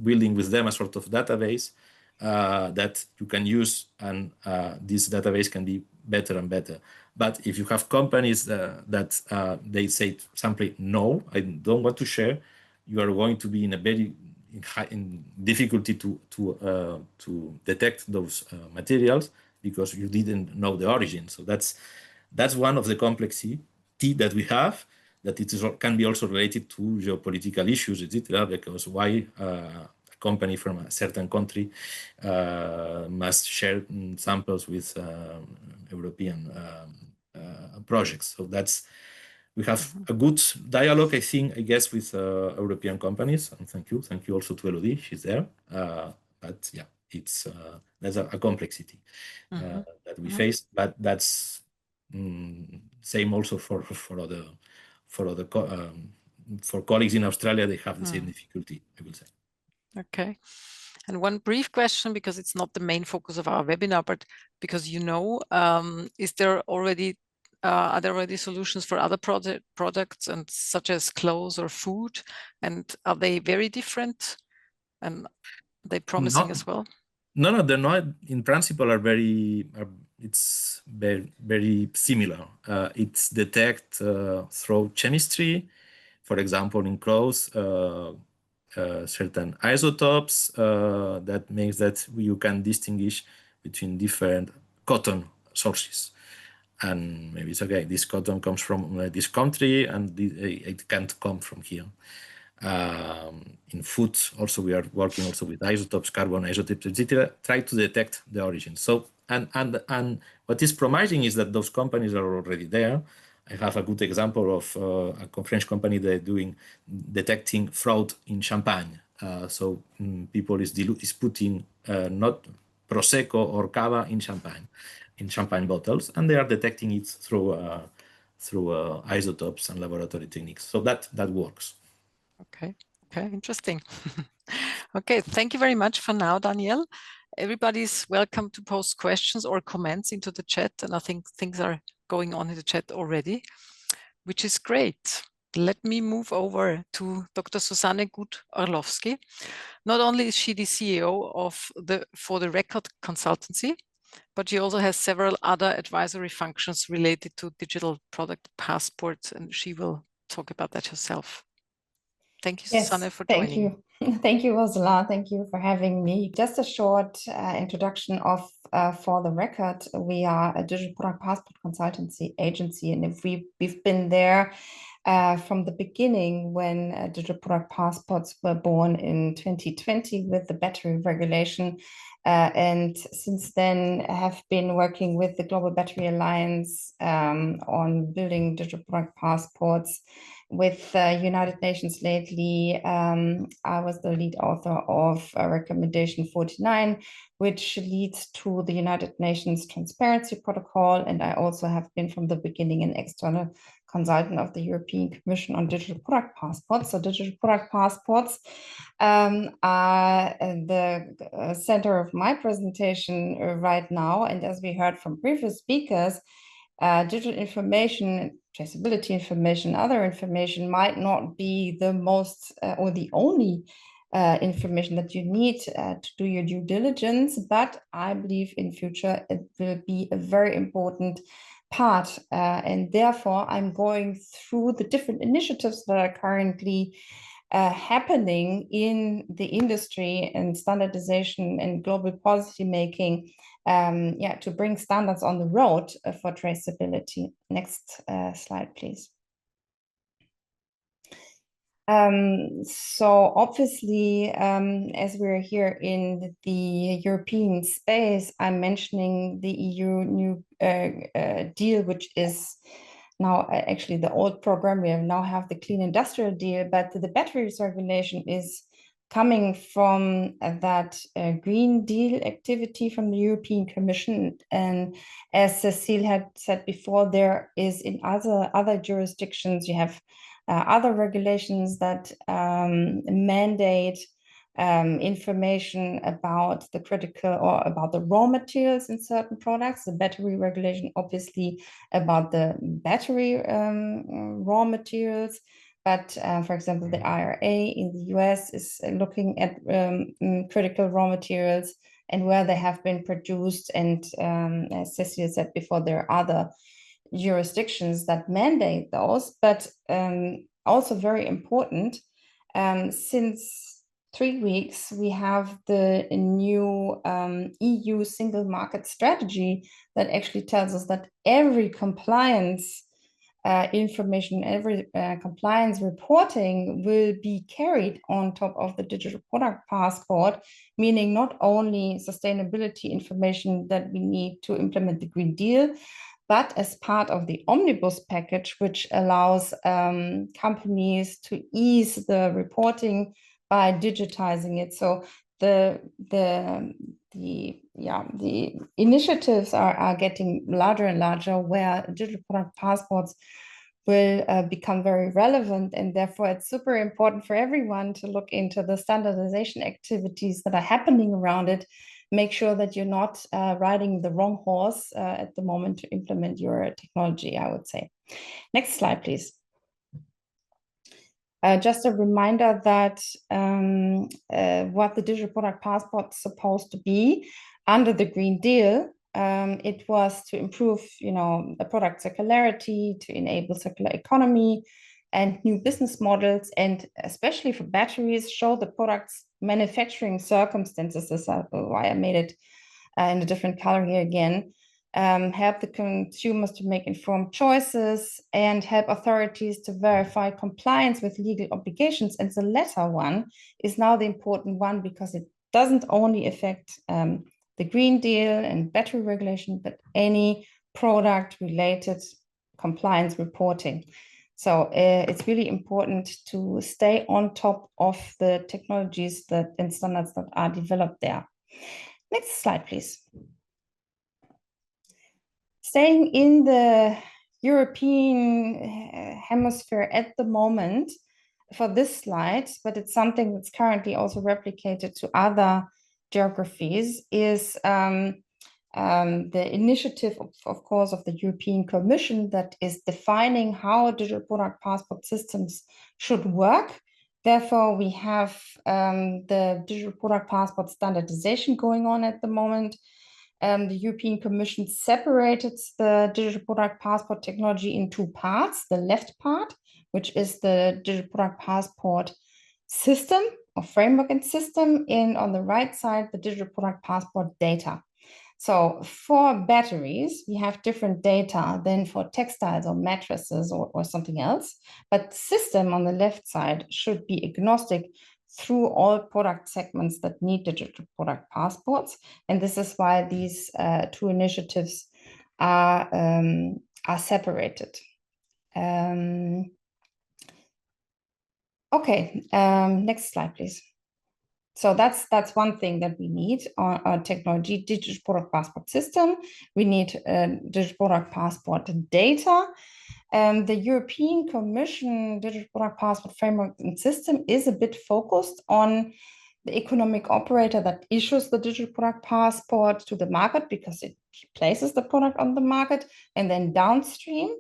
building with them a sort of database that you can use, and this database can be better and better. But if you have companies that they say simply, no, I don't want to share, you are going to be in a very in difficulty to detect those materials because you didn't know the origin. So that's one of the complexity that we have, that it can be also related to geopolitical issues, etc. Because why a company from a certain country must share samples with European projects. So we have a good dialogue, I guess, with European companies. And thank you also to Elodie, she's there. But yeah, it's there's a complexity that we face, but that's same also for colleagues in Australia. They have the same difficulty, I will say. Okay. And one brief question, because it's not the main focus of our webinar, but because is there already are there already solutions for other products, and such as clothes or food, and are they very different, and are they promising as well? No, they're not. In principle, it's very similar. It's detect through chemistry, for example, in clothes, certain isotopes that makes that you can distinguish between different cotton sources. And maybe it's okay, this cotton comes from this country and it can't come from here. In food, also we are working also with isotopes, carbon isotopes, etc. Try to detect the origin. So and what is promising is that those companies are already there. I have a good example of a French company that doing detecting fraud in champagne. So people is putting not prosecco or cava in champagne bottles, and they are detecting it through isotopes and laboratory techniques. So that works. Okay, interesting. Okay, thank you very much for now, Daniel. Everybody's welcome to post questions or comments into the chat, and I think things are going on in the chat already, which is great. Let me move over to Dr. Susanne Gut-Orlowski. Not only is she the CEO of For the Record consultancy, But she also has several other advisory functions related to digital product passports, and she will talk about that herself. Thank you, Yes, Susanne, for thank joining. you. Thank you, Ursula. Thank you for having me. Just a short introduction of, for the record, we are a digital product passport consultancy agency, and if we've been there from the beginning when digital product passports were born in 2020 with the battery regulation. And since then have been working with the Global Battery Alliance on building digital product passports. With United Nations lately, I was the lead author of Recommendation 49, which leads to the United Nations Transparency Protocol. And I also have been from the beginning an external consultant of the European Commission on digital product passports. So digital product passports are the center of my presentation right now. And as we heard from previous speakers, digital information, traceability information, other information might not be the most or the only information that you need to do your due diligence, but I believe in future it will be a very important part. And therefore, I'm going through the different initiatives that are currently happening in the industry and standardization and global policy making, to bring standards on the road for traceability. Next slide, please. So obviously, as we're here in the European space, I'm mentioning the EU new deal, which is now actually the old program. We now have the Clean Industrial Deal, but the batteries regulation is coming from that Green Deal activity from the European Commission. And as Cecile had said before, there is in other jurisdictions, you have other regulations that mandate information about the critical or about the raw materials in certain products. The battery regulation, obviously, about the battery raw materials. But for example, the IRA in the US is looking at critical raw materials and where they have been produced. And as Cecilia said before, there are other jurisdictions that mandate those, but also very important, since 3 weeks, we have the new EU single market strategy that actually tells us that every compliance information, every compliance reporting will be carried on top of the digital product passport, meaning not only sustainability information that we need to implement the Green Deal, but as part of the omnibus package, which allows companies to ease the reporting by digitizing it. So the initiatives are getting larger and larger, where digital product passports will become very relevant, and therefore it's super important for everyone to look into the standardization activities that are happening around it. Make sure that you're not riding the wrong horse at the moment to implement your technology, I would say. Next slide, please. Just a reminder that what the digital product passport is supposed to be under the Green Deal. It was to improve, the product circularity, to enable circular economy and new business models, and especially for batteries, show the product's manufacturing circumstances. This is why I made it in a different color here again. Help the consumers to make informed choices, and help authorities to verify compliance with legal obligations. And the latter one is now the important one, because it doesn't only affect the Green Deal and battery regulation, but any product-related compliance reporting. So it's really important to stay on top of the technologies and standards that are developed there. Next slide, please. Staying in the European hemisphere at the moment for this slide, but it's something that's currently also replicated to other geographies, is the initiative, of course, of the European Commission that is defining how digital product passport systems should work. Therefore, we have the digital product passport standardization going on at the moment. The European Commission separated the digital product passport technology in two parts. The left part, which is the digital product passport system or framework and system, and on the right side, the digital product passport data. So for batteries, we have different data than for textiles or mattresses or something else. But the system on the left side should be agnostic through all product segments that need digital product passports. And this is why these two initiatives are separated. Okay, next slide, please. So that's one thing that we need on our technology, digital product passport system. We need digital product passport data. The European Commission digital product passport framework and system is a bit focused on the economic operator that issues the digital product passport to the market because it places the product on the market, and then downstream.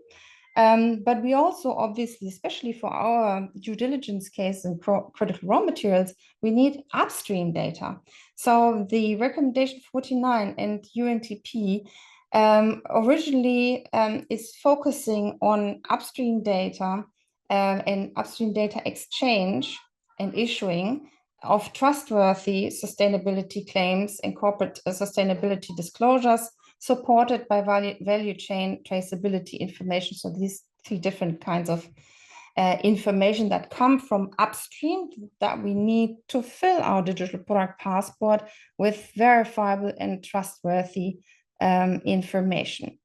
But we also obviously, especially for our due diligence case and critical raw materials, we need upstream data. So the recommendation 49 and UNTP originally is focusing on upstream data and upstream data exchange and issuing of trustworthy sustainability claims and corporate sustainability disclosures supported by value chain traceability information. So these three different kinds of information that come from upstream that we need to fill our digital product passport with verifiable and trustworthy information.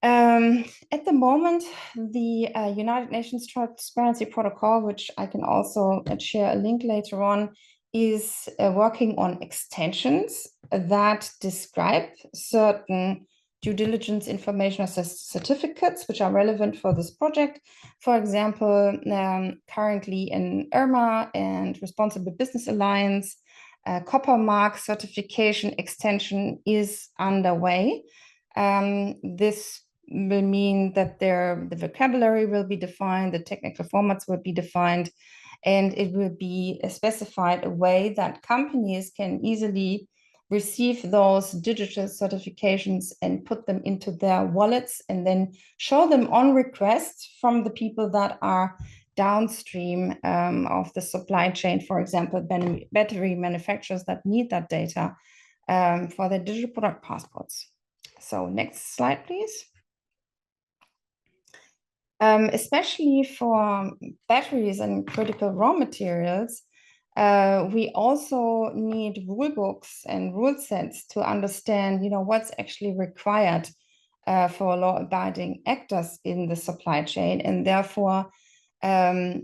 At the moment, the United Nations Transparency Protocol, which I can also share a link later on, is working on extensions that describe certain due diligence information as certificates which are relevant for this project. For example, currently in IRMA and Responsible Business Alliance, Copper Mark certification extension is underway. This will mean that the vocabulary will be defined, the technical formats will be defined, and it will be specified a way that companies can easily receive those digital certifications and put them into their wallets and then show them on request from the people that are downstream of the supply chain, for example, battery manufacturers that need that data for their digital product passports. So next slide, please. Especially for batteries and critical raw materials, we also need rule books and rule sets to understand, what's actually required for law-abiding actors in the supply chain, and therefore, the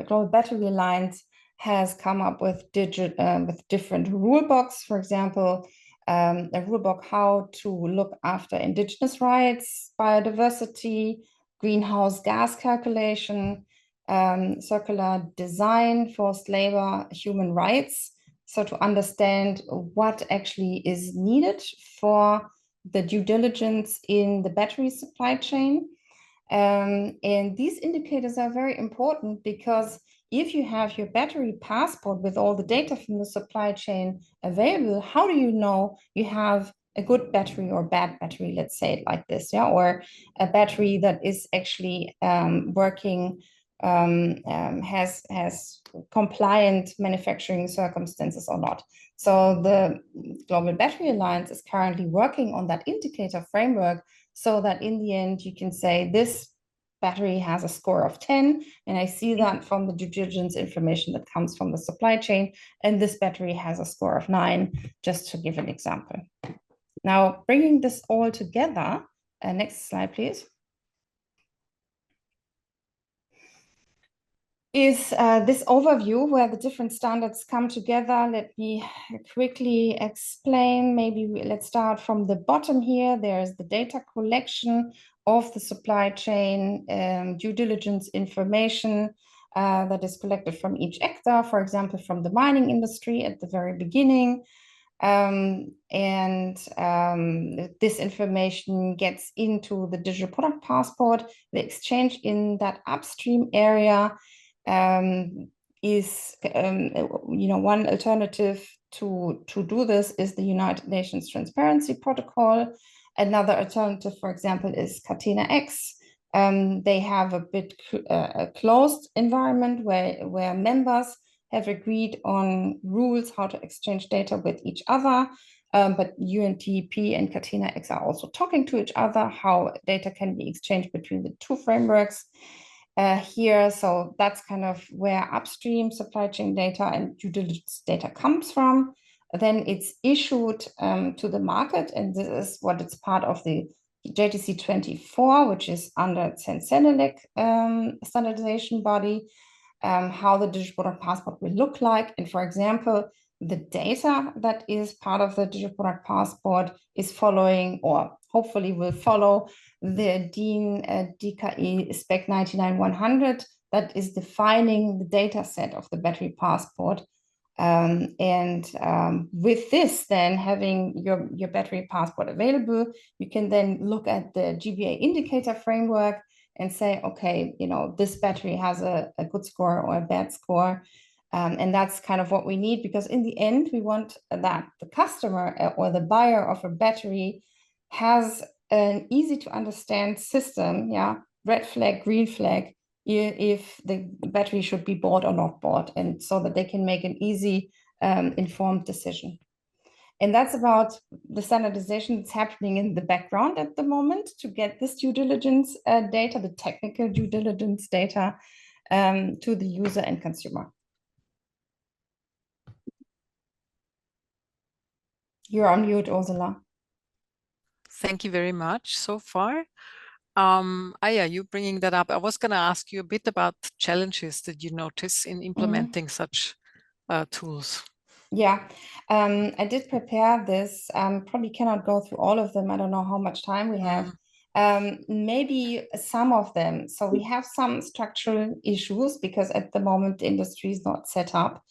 Global Battery Alliance has come up with different rule books. For example, a rule book how to look after indigenous rights, biodiversity, greenhouse gas calculation, circular design, forced labor, human rights. So to understand what actually is needed for the due diligence in the battery supply chain. And these indicators are very important because if you have your battery passport with all the data from the supply chain available, how do you know you have a good battery or bad battery, let's say it like this, or a battery that is actually working, has compliant manufacturing circumstances or not. So the Global Battery Alliance is currently working on that indicator framework so that in the end you can say this battery has a score of 10, and I see that from the due diligence information that comes from the supply chain, and this battery has a score of 9, just to give an example. Now, bringing this all together, next slide, please, is this overview where the different standards come together. Let me quickly explain. Maybe let's start from the bottom here. There's the data collection of the supply chain, due diligence information that is collected from each actor, for example, from the mining industry at the very beginning. This information gets into the digital product passport. The exchange in that upstream area is one alternative to do this is the United Nations Transparency Protocol. Another alternative, for example, is Catena-X. They have a bit a closed environment where members have agreed on rules how to exchange data with each other. But UNTP and Catena-X are also talking to each other, how data can be exchanged between the two frameworks here. So that's kind of where upstream supply chain data and due diligence data comes from. Then it's issued to the market, and this is what it's part of the JTC 24, which is under CENELEC standardization body, how the digital product passport will look like. And for example, the data that is part of the digital product passport is following, or hopefully will follow, the DIN DKE spec 99100 that is defining the data set of the battery passport. With this, then having your battery passport available, you can then look at the GBA indicator framework and say, okay, you know, this battery has a good score or a bad score. And that's kind of what we need, because in the end, we want that the customer or the buyer of a battery has an easy to understand system, yeah, red flag, green flag, if the battery should be bought or not bought, and so that they can make an easy, informed decision. And that's about the standardization that's happening in the background at the moment to get this due diligence data, the technical due diligence data, to the user and consumer. You're on mute, Ursula. Thank you very much so far. Yeah, you bringing that up. I was going to ask you a bit about challenges that you notice in implementing such tools. Yeah, I did prepare this. Probably cannot go through all of them. I don't know how much time we have. Maybe some of them. So we have some structural issues because at the moment the industry is not set up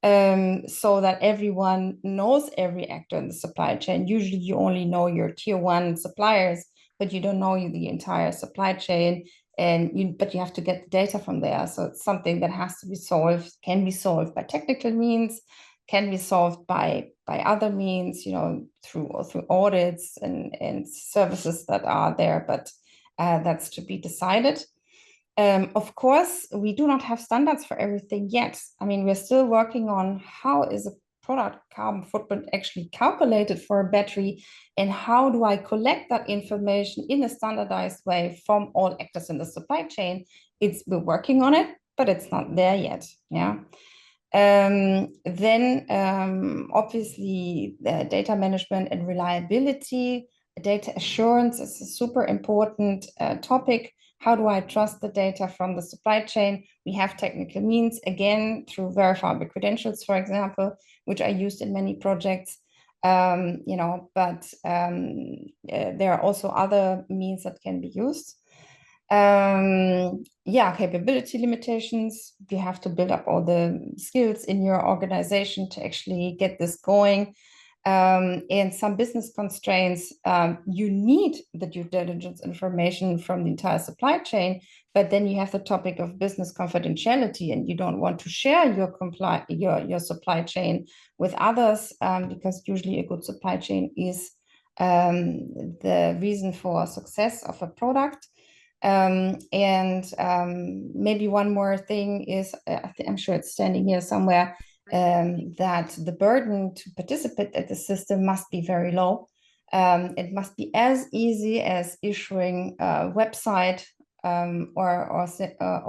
so that everyone knows every actor in the supply chain. Usually you only know your tier one suppliers, but you don't know the entire supply chain, but you have to get the data from there. So it's something that has to be solved, can be solved by technical means, can be solved by other means, you know, through audits and services that are there, but that's to be decided. Of course, we do not have standards for everything yet. I mean, we're still working on how is a product carbon footprint actually calculated for a battery, and how do I collect that information in a standardized way from all actors in the supply chain. We're working on it, but it's not there yet. Yeah. Then obviously the data management and reliability, data assurance is a super important topic. How do I trust the data from the supply chain? We have technical means, again, through verifiable credentials, for example, which are used in many projects, you know, but there are also other means that can be used. Yeah, capability limitations. You have to build up all the skills in your organization to actually get this going. And some business constraints, you need the due diligence information from the entire supply chain, but then you have the topic of business confidentiality, and you don't want to share your supply chain with others, because usually a good supply chain is the reason for success of a product. Maybe one more thing is, I'm sure it's standing here somewhere, that the burden to participate at the system must be very low. It must be as easy as issuing a website or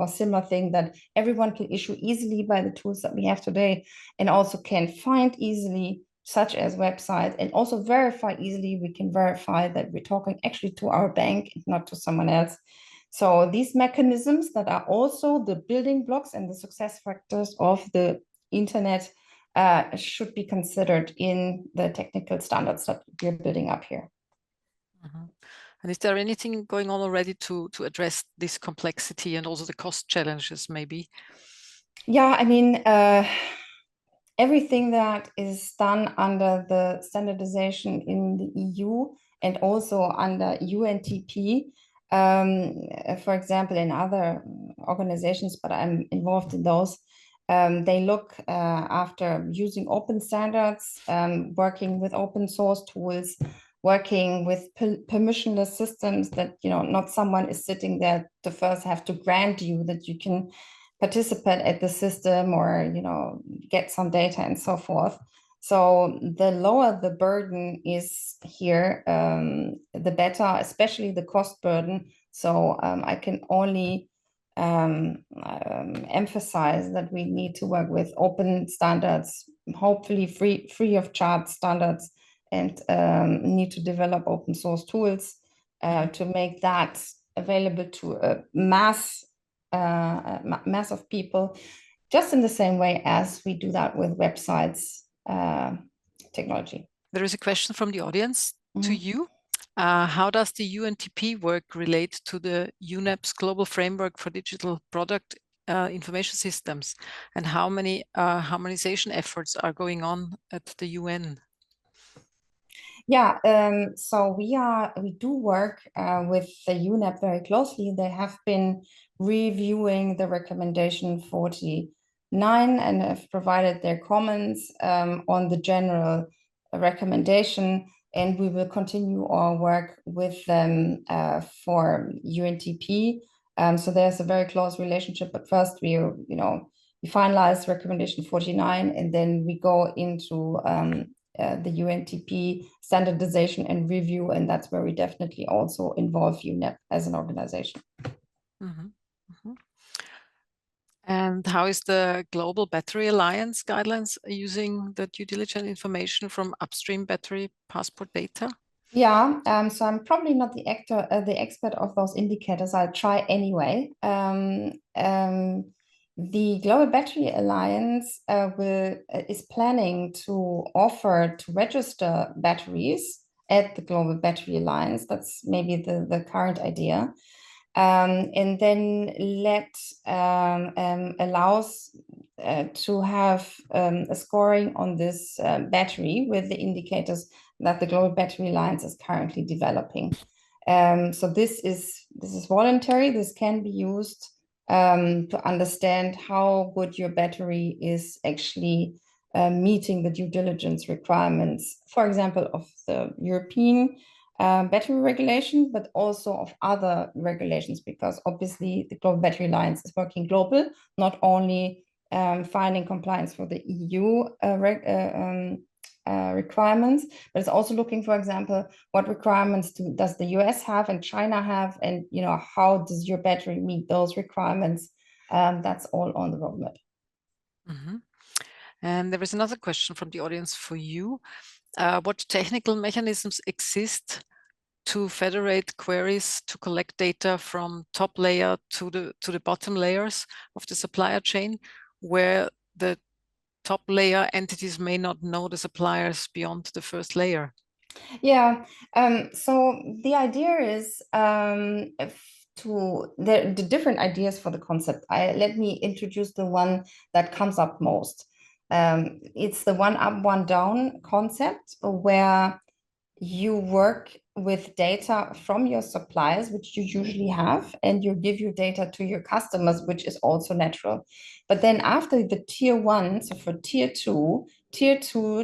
similar thing that everyone can issue easily by the tools that we have today, and also can find easily, such as website, and also verify easily. We can verify that we're talking actually to our bank and not to someone else. So these mechanisms that are also the building blocks and the success factors of the internet should be considered in the technical standards that we're building up here. And is there anything going on already to address this complexity and also the cost challenges, maybe? Yeah, I mean, everything that is done under the standardization in the EU and also under UNTP, for example, in other organizations, but I'm involved in those, They look after using open standards, working with open source tools, working with permissionless systems that, not someone is sitting there to first have to grant you that you can participate at the system or, get some data and so forth. So the lower the burden is here, the better, especially the cost burden. So I can only emphasize that we need to work with open standards, hopefully free of charge standards, and need to develop open source tools to make that available to a mass of people, just in the same way as we do that with websites technology. There is a question from the audience to you. How does the UNTP work relate to the UNEP's global framework for digital product information systems, and how many harmonization efforts are going on at the UN? Yeah, so we do work with the UNEP very closely. They have been reviewing the recommendation 49 and have provided their comments on the general recommendation, and we will continue our work with them for UNTP. So there's a very close relationship. But first, we finalize recommendation 49, and then we go into the UNTP standardization and review, and that's where we definitely also involve UNEP as an organization. And how is the Global Battery Alliance guidelines using the due diligence information from upstream battery passport data? Yeah, so I'm probably not the expert of those indicators. I'll try anyway. The Global Battery Alliance is planning to offer to register batteries at the Global Battery Alliance. That's maybe the current idea. And then allows to have a scoring on this battery with the indicators that the Global Battery Alliance is currently developing. So this is voluntary. This can be used to understand how good your battery is actually meeting the due diligence requirements, for example, of the European battery regulation, but also of other regulations, because obviously the Global Battery Alliance is working global, not only finding compliance for the EU requirements, but it's also looking, for example, what requirements does the US have and China have, and how does your battery meet those requirements? That's all on the roadmap. And there is another question from the audience for you. What technical mechanisms exist to federate queries to collect data from top layer to the bottom layers of the supplier chain, where the top layer entities may not know the suppliers beyond the first layer? Yeah, so the idea is the different ideas for the concept. Let me introduce the one that comes up most. It's the one up, one down concept, where you work with data from your suppliers, which you usually have, and you give your data to your customers, which is also natural. But then after the tier one, so for tier two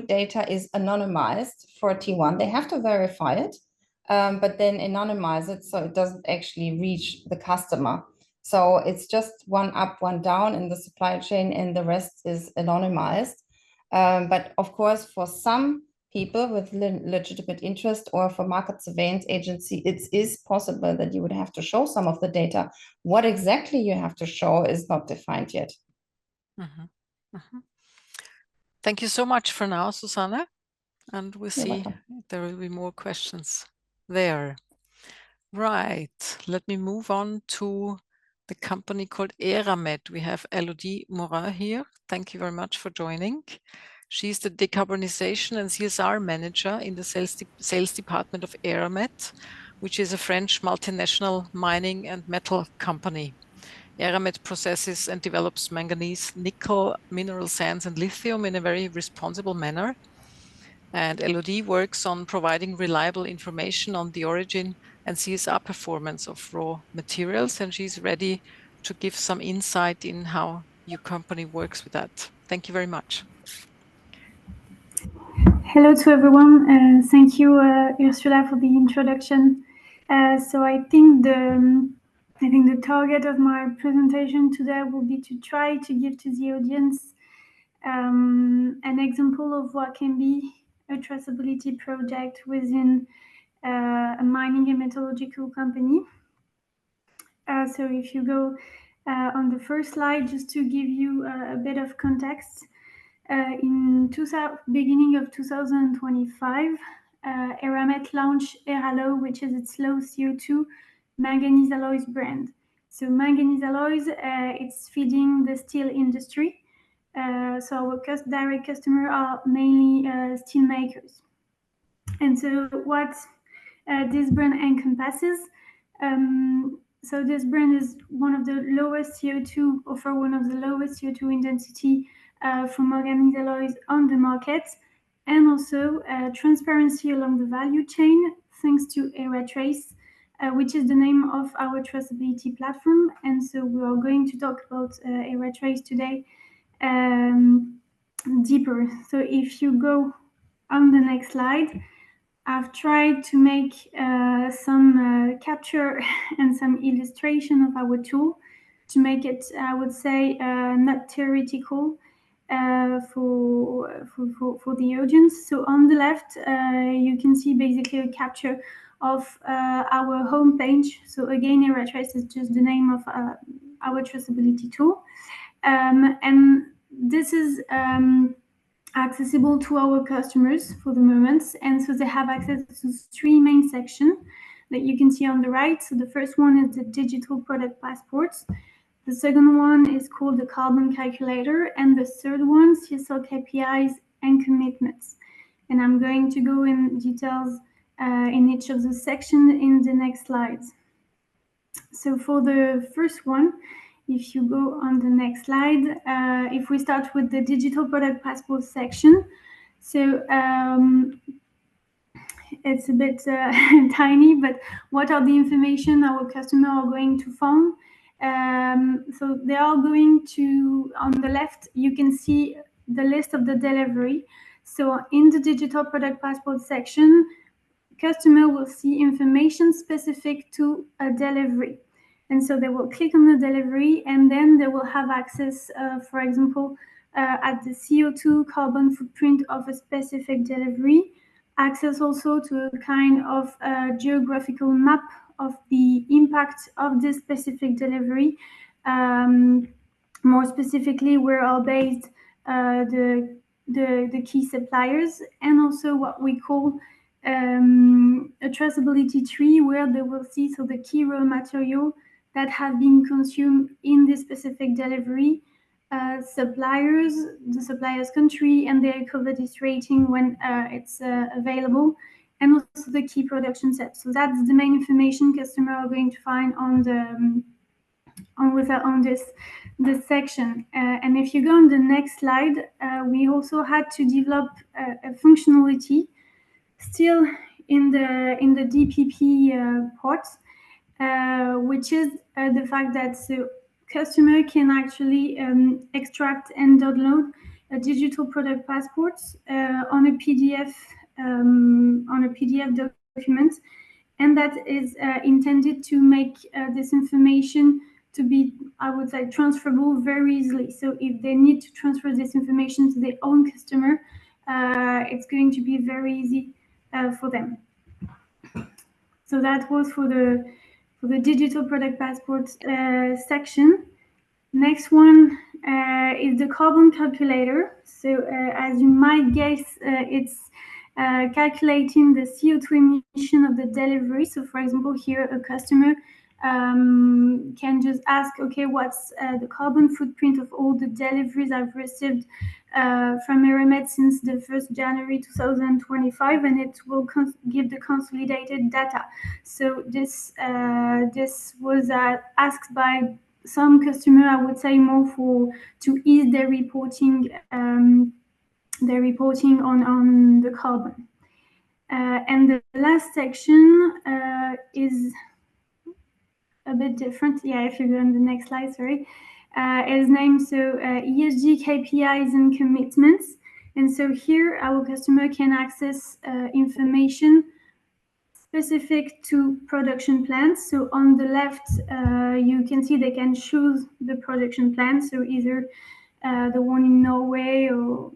data is anonymized for T1. They have to verify it, but then anonymize it so it doesn't actually reach the customer. So it's just one up, one down in the supply chain, and the rest is anonymized. But of course, for some people with legitimate interest or for market surveillance agency, it is possible that you would have to show some of the data. What exactly you have to show is not defined yet. Thank you so much for now, Susanne. And we'll see welcome. if there will be more questions there. Right, let me move on to the company called Eramet. We have Elodie Morin here. Thank you very much for joining. She's the decarbonization and CSR manager in the sales department of Eramet, which is a French multinational mining and metal company. Eramet processes and develops manganese, nickel, mineral sands, and lithium in a very responsible manner. And Elodie works on providing reliable information on the origin and CSR performance of raw materials, and she's ready to give some insight in how your company works with that. Thank you very much. Hello to everyone. Thank you, Ursula, for the introduction. So I think the target of my presentation today will be to try to give to the audience an example of what can be a traceability project within a mining and metallurgical company. So if you go on the first slide, just to give you a bit of context, in beginning of 2025, Eramet launched Eralo, which is its low CO2 manganese alloys brand. So manganese alloys, it's feeding the steel industry. So our direct customer are mainly steel makers. And so what this brand encompasses, so this brand is one of the lowest CO2, offer one of the lowest CO2 intensity for manganese alloys on the market, and also transparency along the value chain, thanks to EraTrace, which is the name of our traceability platform. And so we are going to talk about EraTrace today deeper. So if you go on the next slide, I've tried to make some capture and some illustration of our tool to make it, I would say, not theoretical for the audience. So on the left, you can see basically a capture of our homepage. So again, EraTrace is just the name of our traceability tool. And this is accessible to our customers for the moment, and so they have access to three main sections that you can see on the right. So the first one is the digital product passports, the second one is called the carbon calculator, and the third one, CSR KPIs and commitments. And I'm going to go in details in each of the sections in the next slides. So for the first one, if you go on the next slide, if we start with the digital product passport section, so it's a bit tiny, but what are the information our customer are going to find? So they are going to, on the left, you can see the list of the delivery. So in the digital product passport section, customer will see information specific to a delivery. And so they will click on the delivery, and then they will have access, for example, at the CO2 carbon footprint of a specific delivery, access also to a kind of geographical map of the impact of this specific delivery. More specifically, where are based the key suppliers, and also what we call a traceability tree, where they will see so the key raw material that have been consumed in this specific delivery, suppliers, the supplier's country, and their EcoVadis rating when it's available, and also the key production steps. So that's the main information customers are going to find on the on this section. And if you go on the next slide, we also had to develop a functionality still in the DPP part, which is the fact that the customer can actually extract and download a digital product passport on a PDF document, and that is intended to make this information to be, I would say, transferable very easily. So if they need to transfer this information to their own customer, it's going to be very easy for them. So that was for the digital product passport section. Next one is the carbon calculator. So as you might guess, it's calculating the CO2 emission of the delivery. So for example, here a customer can just ask, okay, what's the carbon footprint of all the deliveries I've received from Eramet since the 1st January 2025, and it will give the consolidated data. So this was asked by some customer, I would say, more to ease their reporting on the carbon. And the last section is a bit different. Yeah, if you go on the next slide, sorry. as named, so ESG KPIs and commitments. And so here our customer can access information specific to production plants. So on the left, you can see they can choose the production plant. So either the one in Norway or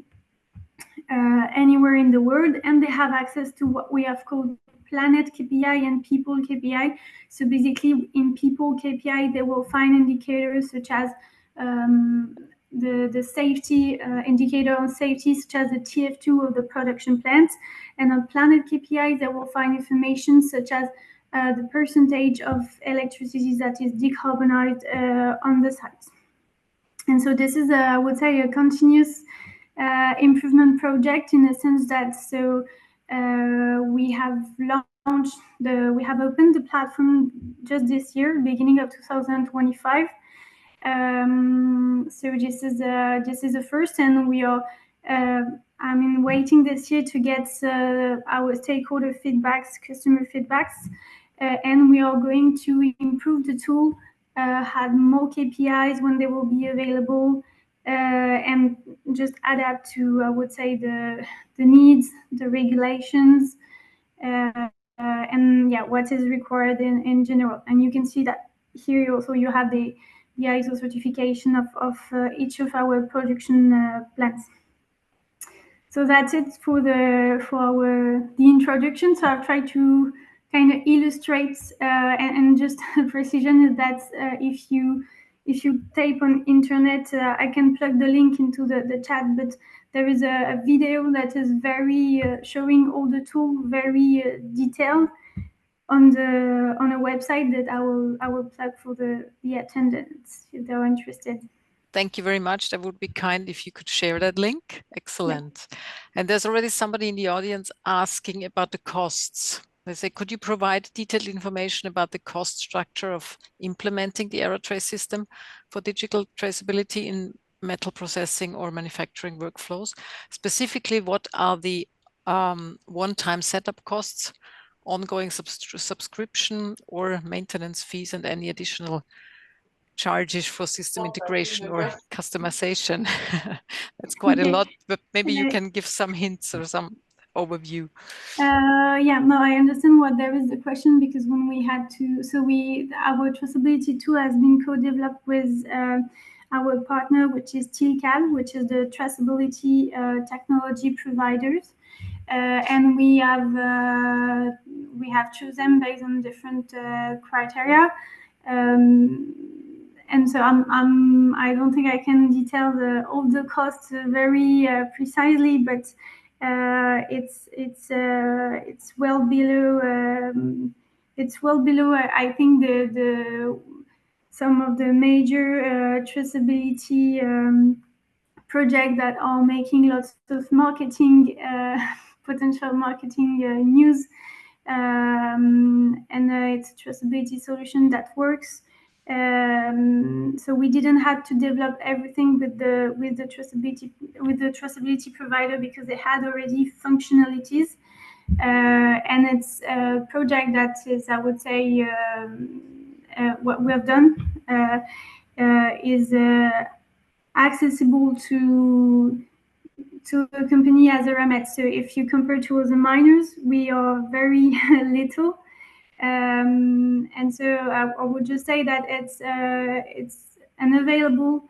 anywhere in the world, and they have access to what we have called planet KPI and people KPI. So basically in people KPI, they will find indicators such as the safety indicator on safety, such as the TF2 of the production plants. And on planet KPI, they will find information such as the percentage of electricity that is decarbonized on the site. And so this is, I would say, a continuous improvement project, in the sense that we have we have opened the platform just this year, beginning of 2025. So this is the first, and we are waiting this year to get our stakeholder feedbacks, customer feedbacks, and we are going to improve the tool, have more KPIs when they will be available, and just adapt to, I would say, the needs, the regulations, and yeah, what is required in general. And you can see that here also you have the ISO certification of each of our production plants. So that's it for the introduction. So I'll try to kind of illustrate and just precision is that if you type on internet, I can plug the link into the chat, but there is a video that is very showing all the tool very detailed on a website that I will plug for the attendants if they're interested. Thank you very much. That would be kind if you could share that link. Excellent. Yeah. And there's already somebody in the audience asking about the costs. They say, could you provide detailed information about the cost structure of implementing the AeroTrace system for digital traceability in metal processing or manufacturing workflows? Specifically, what are the one-time setup costs, ongoing subscription or maintenance fees, and any additional charges for system integration or customization? That's quite a lot, but maybe you can give some hints or some overview. Yeah, no, I understand what there is the question, because when we had to, our traceability tool has been co-developed with our partner, which is TILCAL, which is the traceability technology providers. And we have chosen them based on different criteria. And so I don't think I can detail all the costs very precisely, but it's well below. It's well below. I think some of the major traceability projects that are making lots of marketing, potential marketing news, and it's a traceability solution that works. So we didn't have to develop everything with the traceability provider, because they had already functionalities, and it's a project that is, I would say, what we have done is accessible to a company as Eramet. So if you compare to other miners, we are very little. And so I would just say that it's an available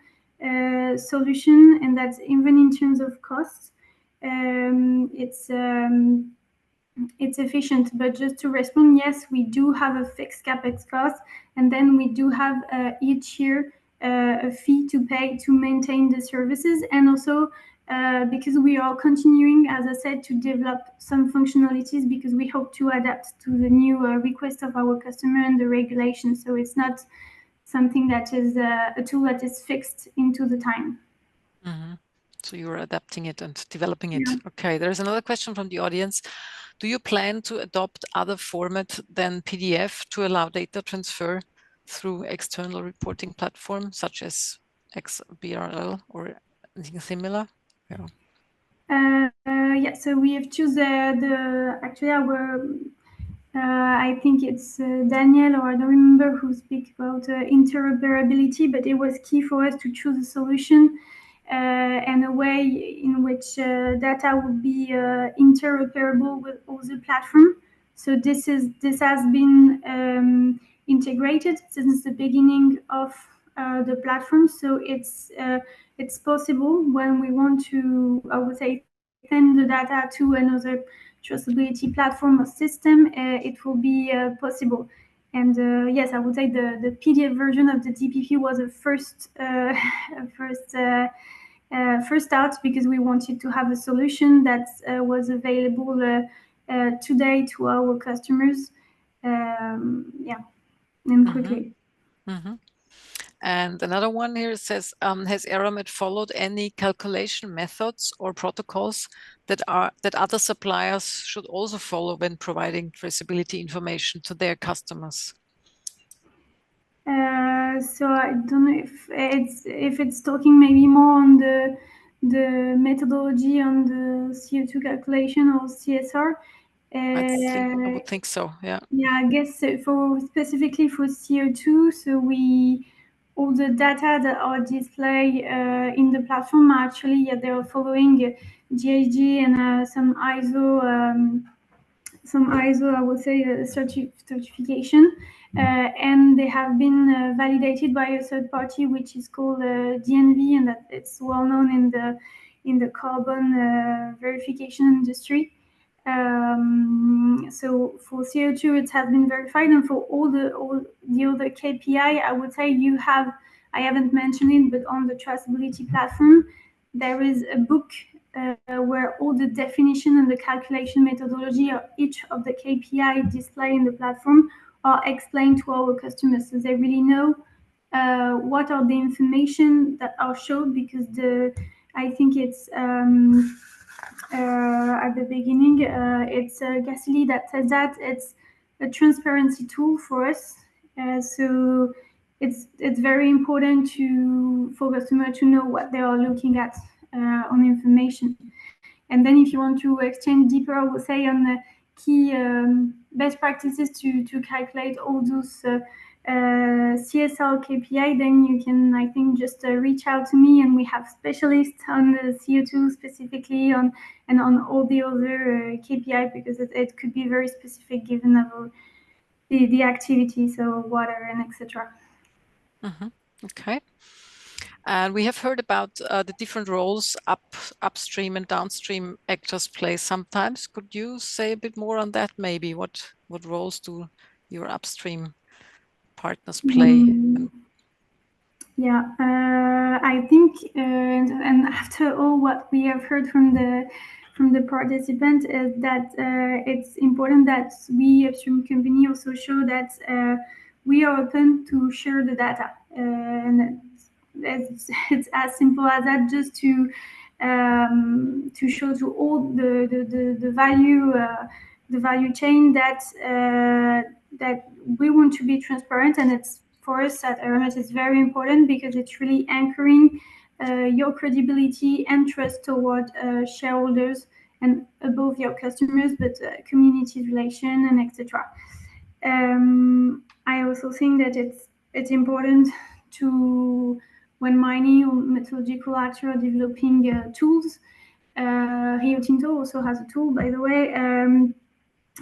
solution, and that even in terms of costs, it's efficient. But just to respond, yes, we do have a fixed capex cost, and then we do have each year a fee to pay to maintain the services, and also because we are continuing, as I said, to develop some functionalities, because we hope to adapt to the new request of our customer and the regulations. So it's not something that is a tool that is fixed into the time. Mm-hmm. So you're adapting it and developing it. Yeah. Okay, there's another question from the audience. Do you plan to adopt other format than PDF to allow data transfer through external reporting platforms such as XBRL or anything similar? Yeah. Yeah, so we have chosen actually our I think it's Daniel, or I don't remember who speak about interoperability, but it was key for us to choose a solution and a way in which data would be interoperable with other platforms. So this has been integrated since the beginning of the platform. So it's possible when we want to, I would say, send the data to another traceability platform or system, it will be possible. And yes, I would say the PDF version of the DPP was a first start, because we wanted to have a solution that was available today to our customers. Yeah, and quickly. And another one here says, has Eramet followed any calculation methods or protocols that other suppliers should also follow when providing traceability information to their customers? So I don't know if it's talking maybe more on the methodology on the CO2 calculation or CSR. I would think so. Yeah. Yeah, I guess specifically for CO2, so all the data that are displayed in the platform are actually they are following GHG and some ISO, I would say, certification, and they have been validated by a third party, which is called DNV, and that it's well known in the carbon verification industry. So for CO2, it has been verified, and for all the other KPI, I would say I haven't mentioned it, but on the traceability platform, there is a book where all the definition and the calculation methodology of each of the KPI displayed in the platform are explained to our customers, so they really know what are the information that are shown, because I think it's at the beginning, it's Gasly that says that it's a transparency tool for us. So it's very important for customer to know what they are looking at on information. And then if you want to extend deeper, I would say, on the key best practices to calculate all those CSR KPI, then you can, I think, just reach out to me, and we have specialists on the CO2 specifically and on all the other KPI, because it could be very specific given the activity, so water and etc. Okay. And we have heard about the different roles upstream and downstream actors play sometimes. Could you say a bit more on that, maybe? What roles do your upstream partners play? Yeah, I think, and after all what we have heard from the participant, is that it's important that we upstream company also show that we are open to share the data, and it's as simple as that, just to show to all the value chain that we want to be transparent, and it's, for us at Eramet, is very important, because it's really anchoring your credibility and trust toward shareholders and above your customers, but community relation and etc. I also think that it's important to, when mining or metallurgical actors are developing tools. Rio Tinto also has a tool, by the way.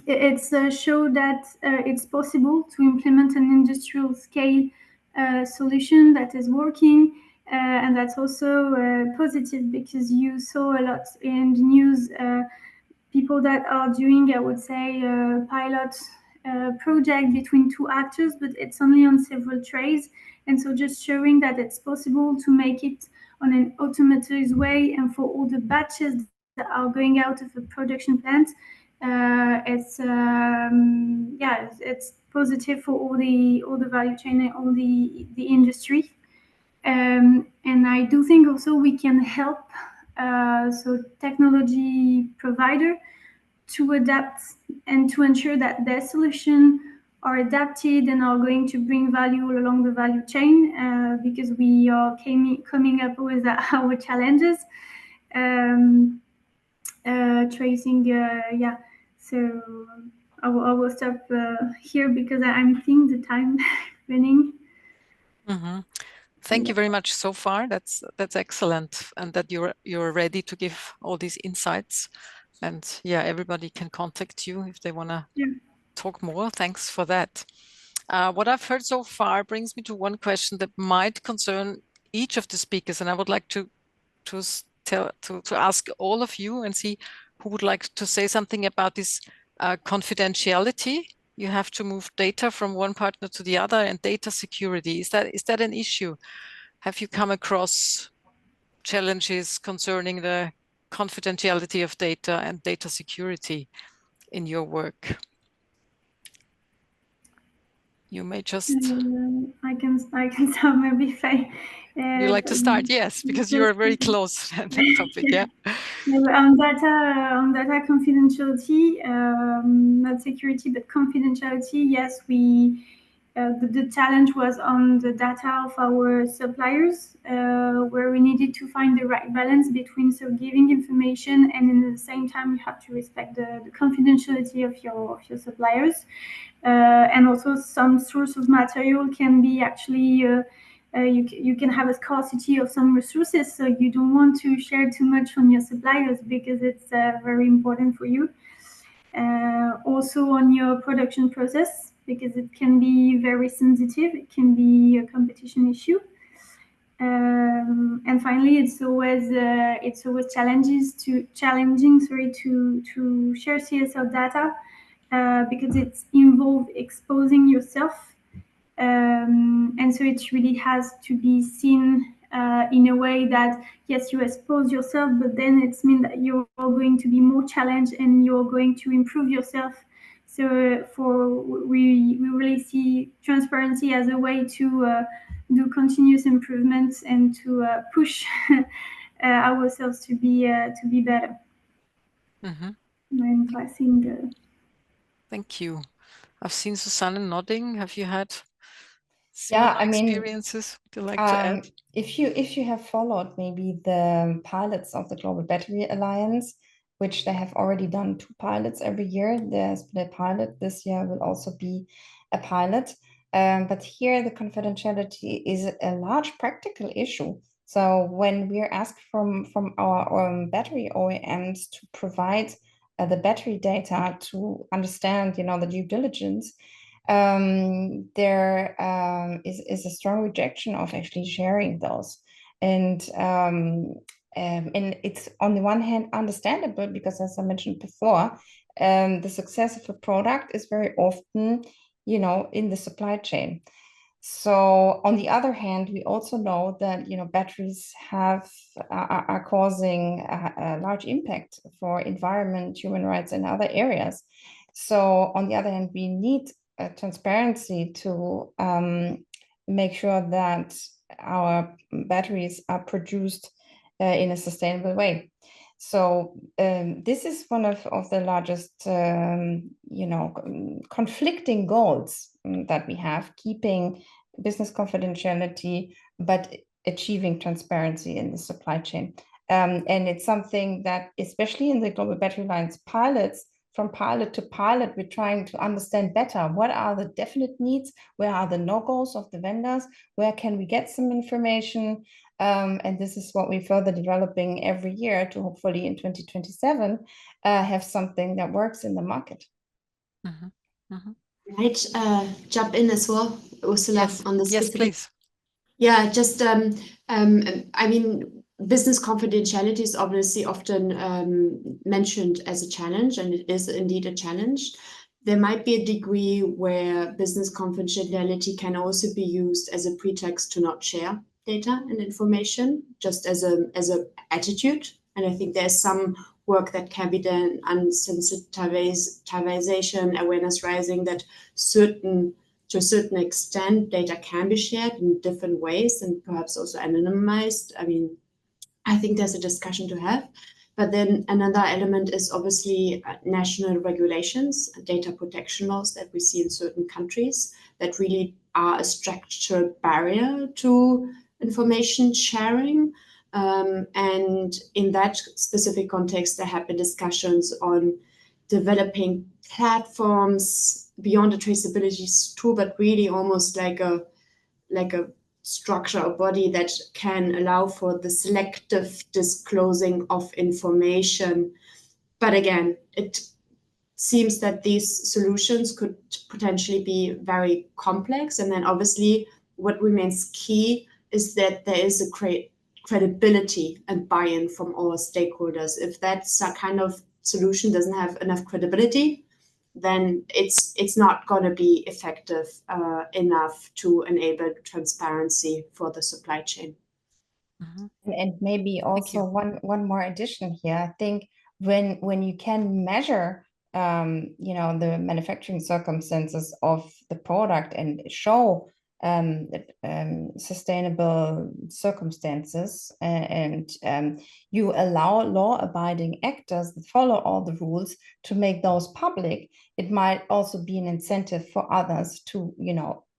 It's show that it's possible to implement an industrial scale solution that is working, and that's also positive, because you saw a lot in the news people that are doing, I would say, pilot project between two actors, but it's only on several trays, and so just showing that it's possible to make it on an automated way, and for all the batches that are going out of a production plant, it's positive for all the value chain and all the industry. And I do think also we can help so technology provider to adapt and to ensure that their solution are adapted and are going to bring value along the value chain, because we are coming up with our challenges. Tracing, so I will stop here because I'm seeing the time running. Mm-hmm. Thank you very much so far. That's excellent, and that you're ready to give all these insights. And yeah, everybody can contact you if they want to talk more. Thanks for that. What I've heard so far brings me to one question that might concern each of the speakers, and I would like to ask all of you and see who would like to say something about this confidentiality. You have to move data from one partner to the other, and data security. Is that an issue? Have you come across challenges concerning the confidentiality of data and data security in your work? You may just... I can start maybe if I... You like to start? Yes, because you are very close to that topic, yeah? On data confidentiality, not security, but confidentiality, yes, the challenge was on the data of our suppliers, where we needed to find the right balance between giving information and in the same time you have to respect the confidentiality of your suppliers. And also some source of material can be actually you can have a scarcity of some resources, so you don't want to share too much on your suppliers because it's very important for you. Also on your production process, because it can be very sensitive, it can be a competition issue. And finally, it's always challenging to share CSR data because it's involved exposing yourself. And so it really has to be seen in a way that, yes, you expose yourself, but then it's mean that you're going to be more challenged and you're going to improve yourself. So we really see transparency as a way to do continuous improvements and to push ourselves to be better. Mm-hmm. I'm passing the... Thank you. I've seen Susanne nodding. Have you had similar experiences? Would you like to add? If you have followed maybe the pilots of the Global Battery Alliance, which they have already done 2 pilots every year. There's been a pilot this year, will also be a pilot. But here the confidentiality is a large practical issue. So when we're asked from our battery OEMs to provide the battery data to understand, the due diligence, there is a strong rejection of actually sharing those. And it's on the one hand understandable because, as I mentioned before, the success of a product is very often, in the supply chain. So on the other hand, we also know that batteries are causing a large impact for environment, human rights, and other areas. So on the other hand, we need transparency to make sure that our batteries are produced in a sustainable way. So this is one of the largest, conflicting goals that we have, keeping business confidentiality, but achieving transparency in the supply chain. And it's something that, especially in the Global Battery Alliance pilots, from pilot to pilot, we're trying to understand better what are the definite needs, where are the no-goes of the vendors, where can we get some information, and this is what we're further developing every year to hopefully in 2027 have something that works in the market. Mm-hmm. Mm-hmm. Right, jump in as well, Ursula, Yes. on this. Yes, please. Yeah, just I mean, business confidentiality is obviously often mentioned as a challenge, and it is indeed a challenge. There might be a degree where business confidentiality can also be used as a pretext to not share data and information, just as a attitude. And I think there's some work that can be done on sensitization, awareness raising, that to a certain extent, data can be shared in different ways and perhaps also anonymized. I mean, I think there's a discussion to have. But then another element is obviously national regulations, data protection laws that we see in certain countries that really are a structural barrier to information sharing. And in that specific context, there have been discussions on developing platforms beyond the traceability tool, but really almost like a structure or body that can allow for the selective disclosing of information. But again, it seems that these solutions could potentially be very complex. And then obviously what remains key is that there is a credibility and buy-in from all stakeholders. If that kind of solution doesn't have enough credibility, then it's not going to be effective enough to enable transparency for the supply chain. And maybe also one more addition here. I think when you can measure the manufacturing circumstances of the product and show sustainable circumstances, and you allow law-abiding actors that follow all the rules to make those public, it might also be an incentive for others to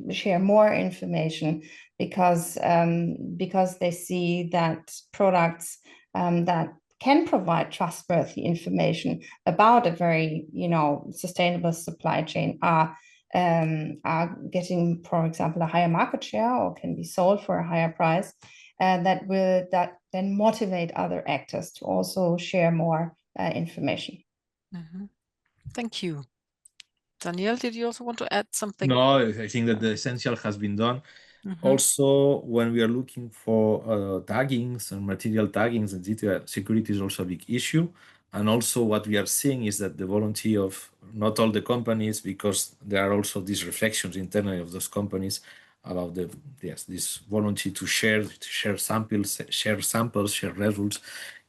share more information, because they see that products that can provide trustworthy information about a very sustainable supply chain are getting, for example, a higher market share, or can be sold for a higher price, that then motivate other actors to also share more information. Thank you. Daniel, did you also want to add something? No, I think that the essential has been done. Also, when we are looking for taggings and material taggings, and data security is also a big issue. And also what we are seeing is that the volunteer of not all the companies, because there are also these reflections internally of those companies about this volunteer to share samples, share results.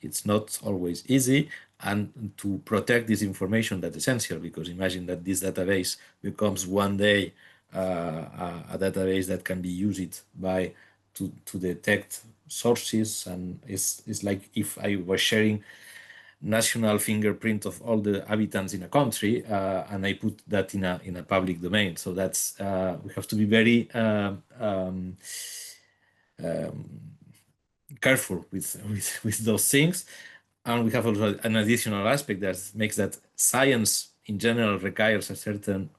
It's not always easy, and to protect this information that's essential, because imagine that this database becomes one day a database that can be used to detect sources, and it's like if I was sharing national fingerprint of all the inhabitants in a country, and I put that in a public domain. So that's we have to be very careful with those things. And we have also an additional aspect that makes that science in general requires a certain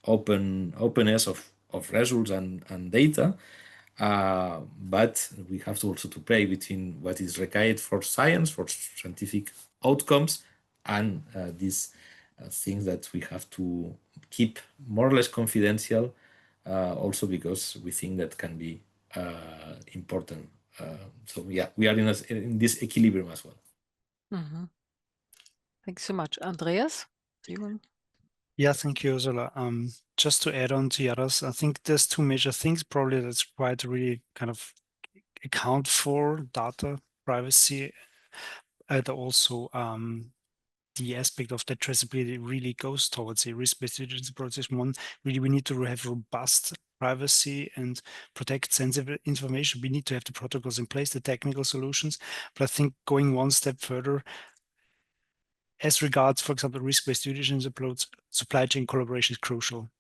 openness of results and data, but we have to also to play between what is required for science, for scientific outcomes, and these things that we have to keep more or less confidential, also because we think that can be important. So yeah, we are in this equilibrium as well. Thanks so much. Andreas, do you want? Yeah, thank you, Ursula. Just to add on to the others, I think there's two major things probably that's required to really kind of account for data privacy, and also the aspect of that traceability really goes towards a risk-based diligence process. One, really, we need to have robust privacy and protect sensitive information. We need to have the protocols in place, the technical solutions. But I think going one step further, as regards, for example, risk-based diligence approach, supply chain collaboration is crucial.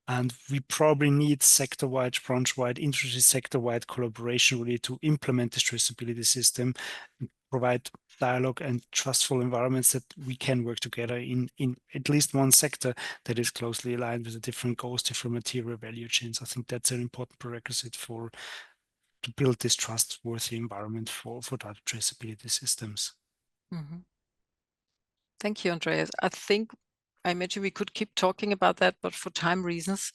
And we probably need sector-wide, branch-wide, industry sector-wide collaboration really to implement this traceability system, and provide dialogue and trustful environments that we can work together in at least one sector that is closely aligned with the different goals, different material value chains. I think that's an important prerequisite to build this trustworthy environment for data traceability systems. Thank you, Andreas. I imagine we could keep talking about that, but for time reasons,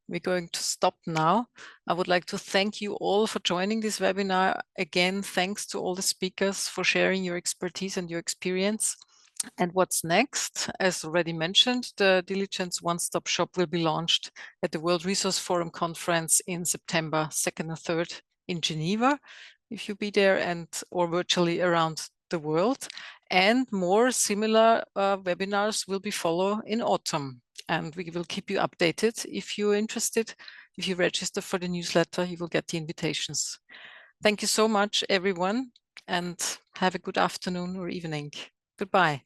we're going to stop now. I would like to thank you all for joining this webinar. Again, thanks to all the speakers for sharing your expertise and your experience. And what's next? As already mentioned, the Diligence One-Stop Shop will be launched at the World Resource Forum Conference in September 2nd and 3rd in Geneva, if you be there, or virtually around the world. And more similar webinars will be follow in autumn. And we will keep you updated. If you're interested, if you register for the newsletter, you will get the invitations. Thank you so much, everyone, and have a good afternoon or evening. Goodbye.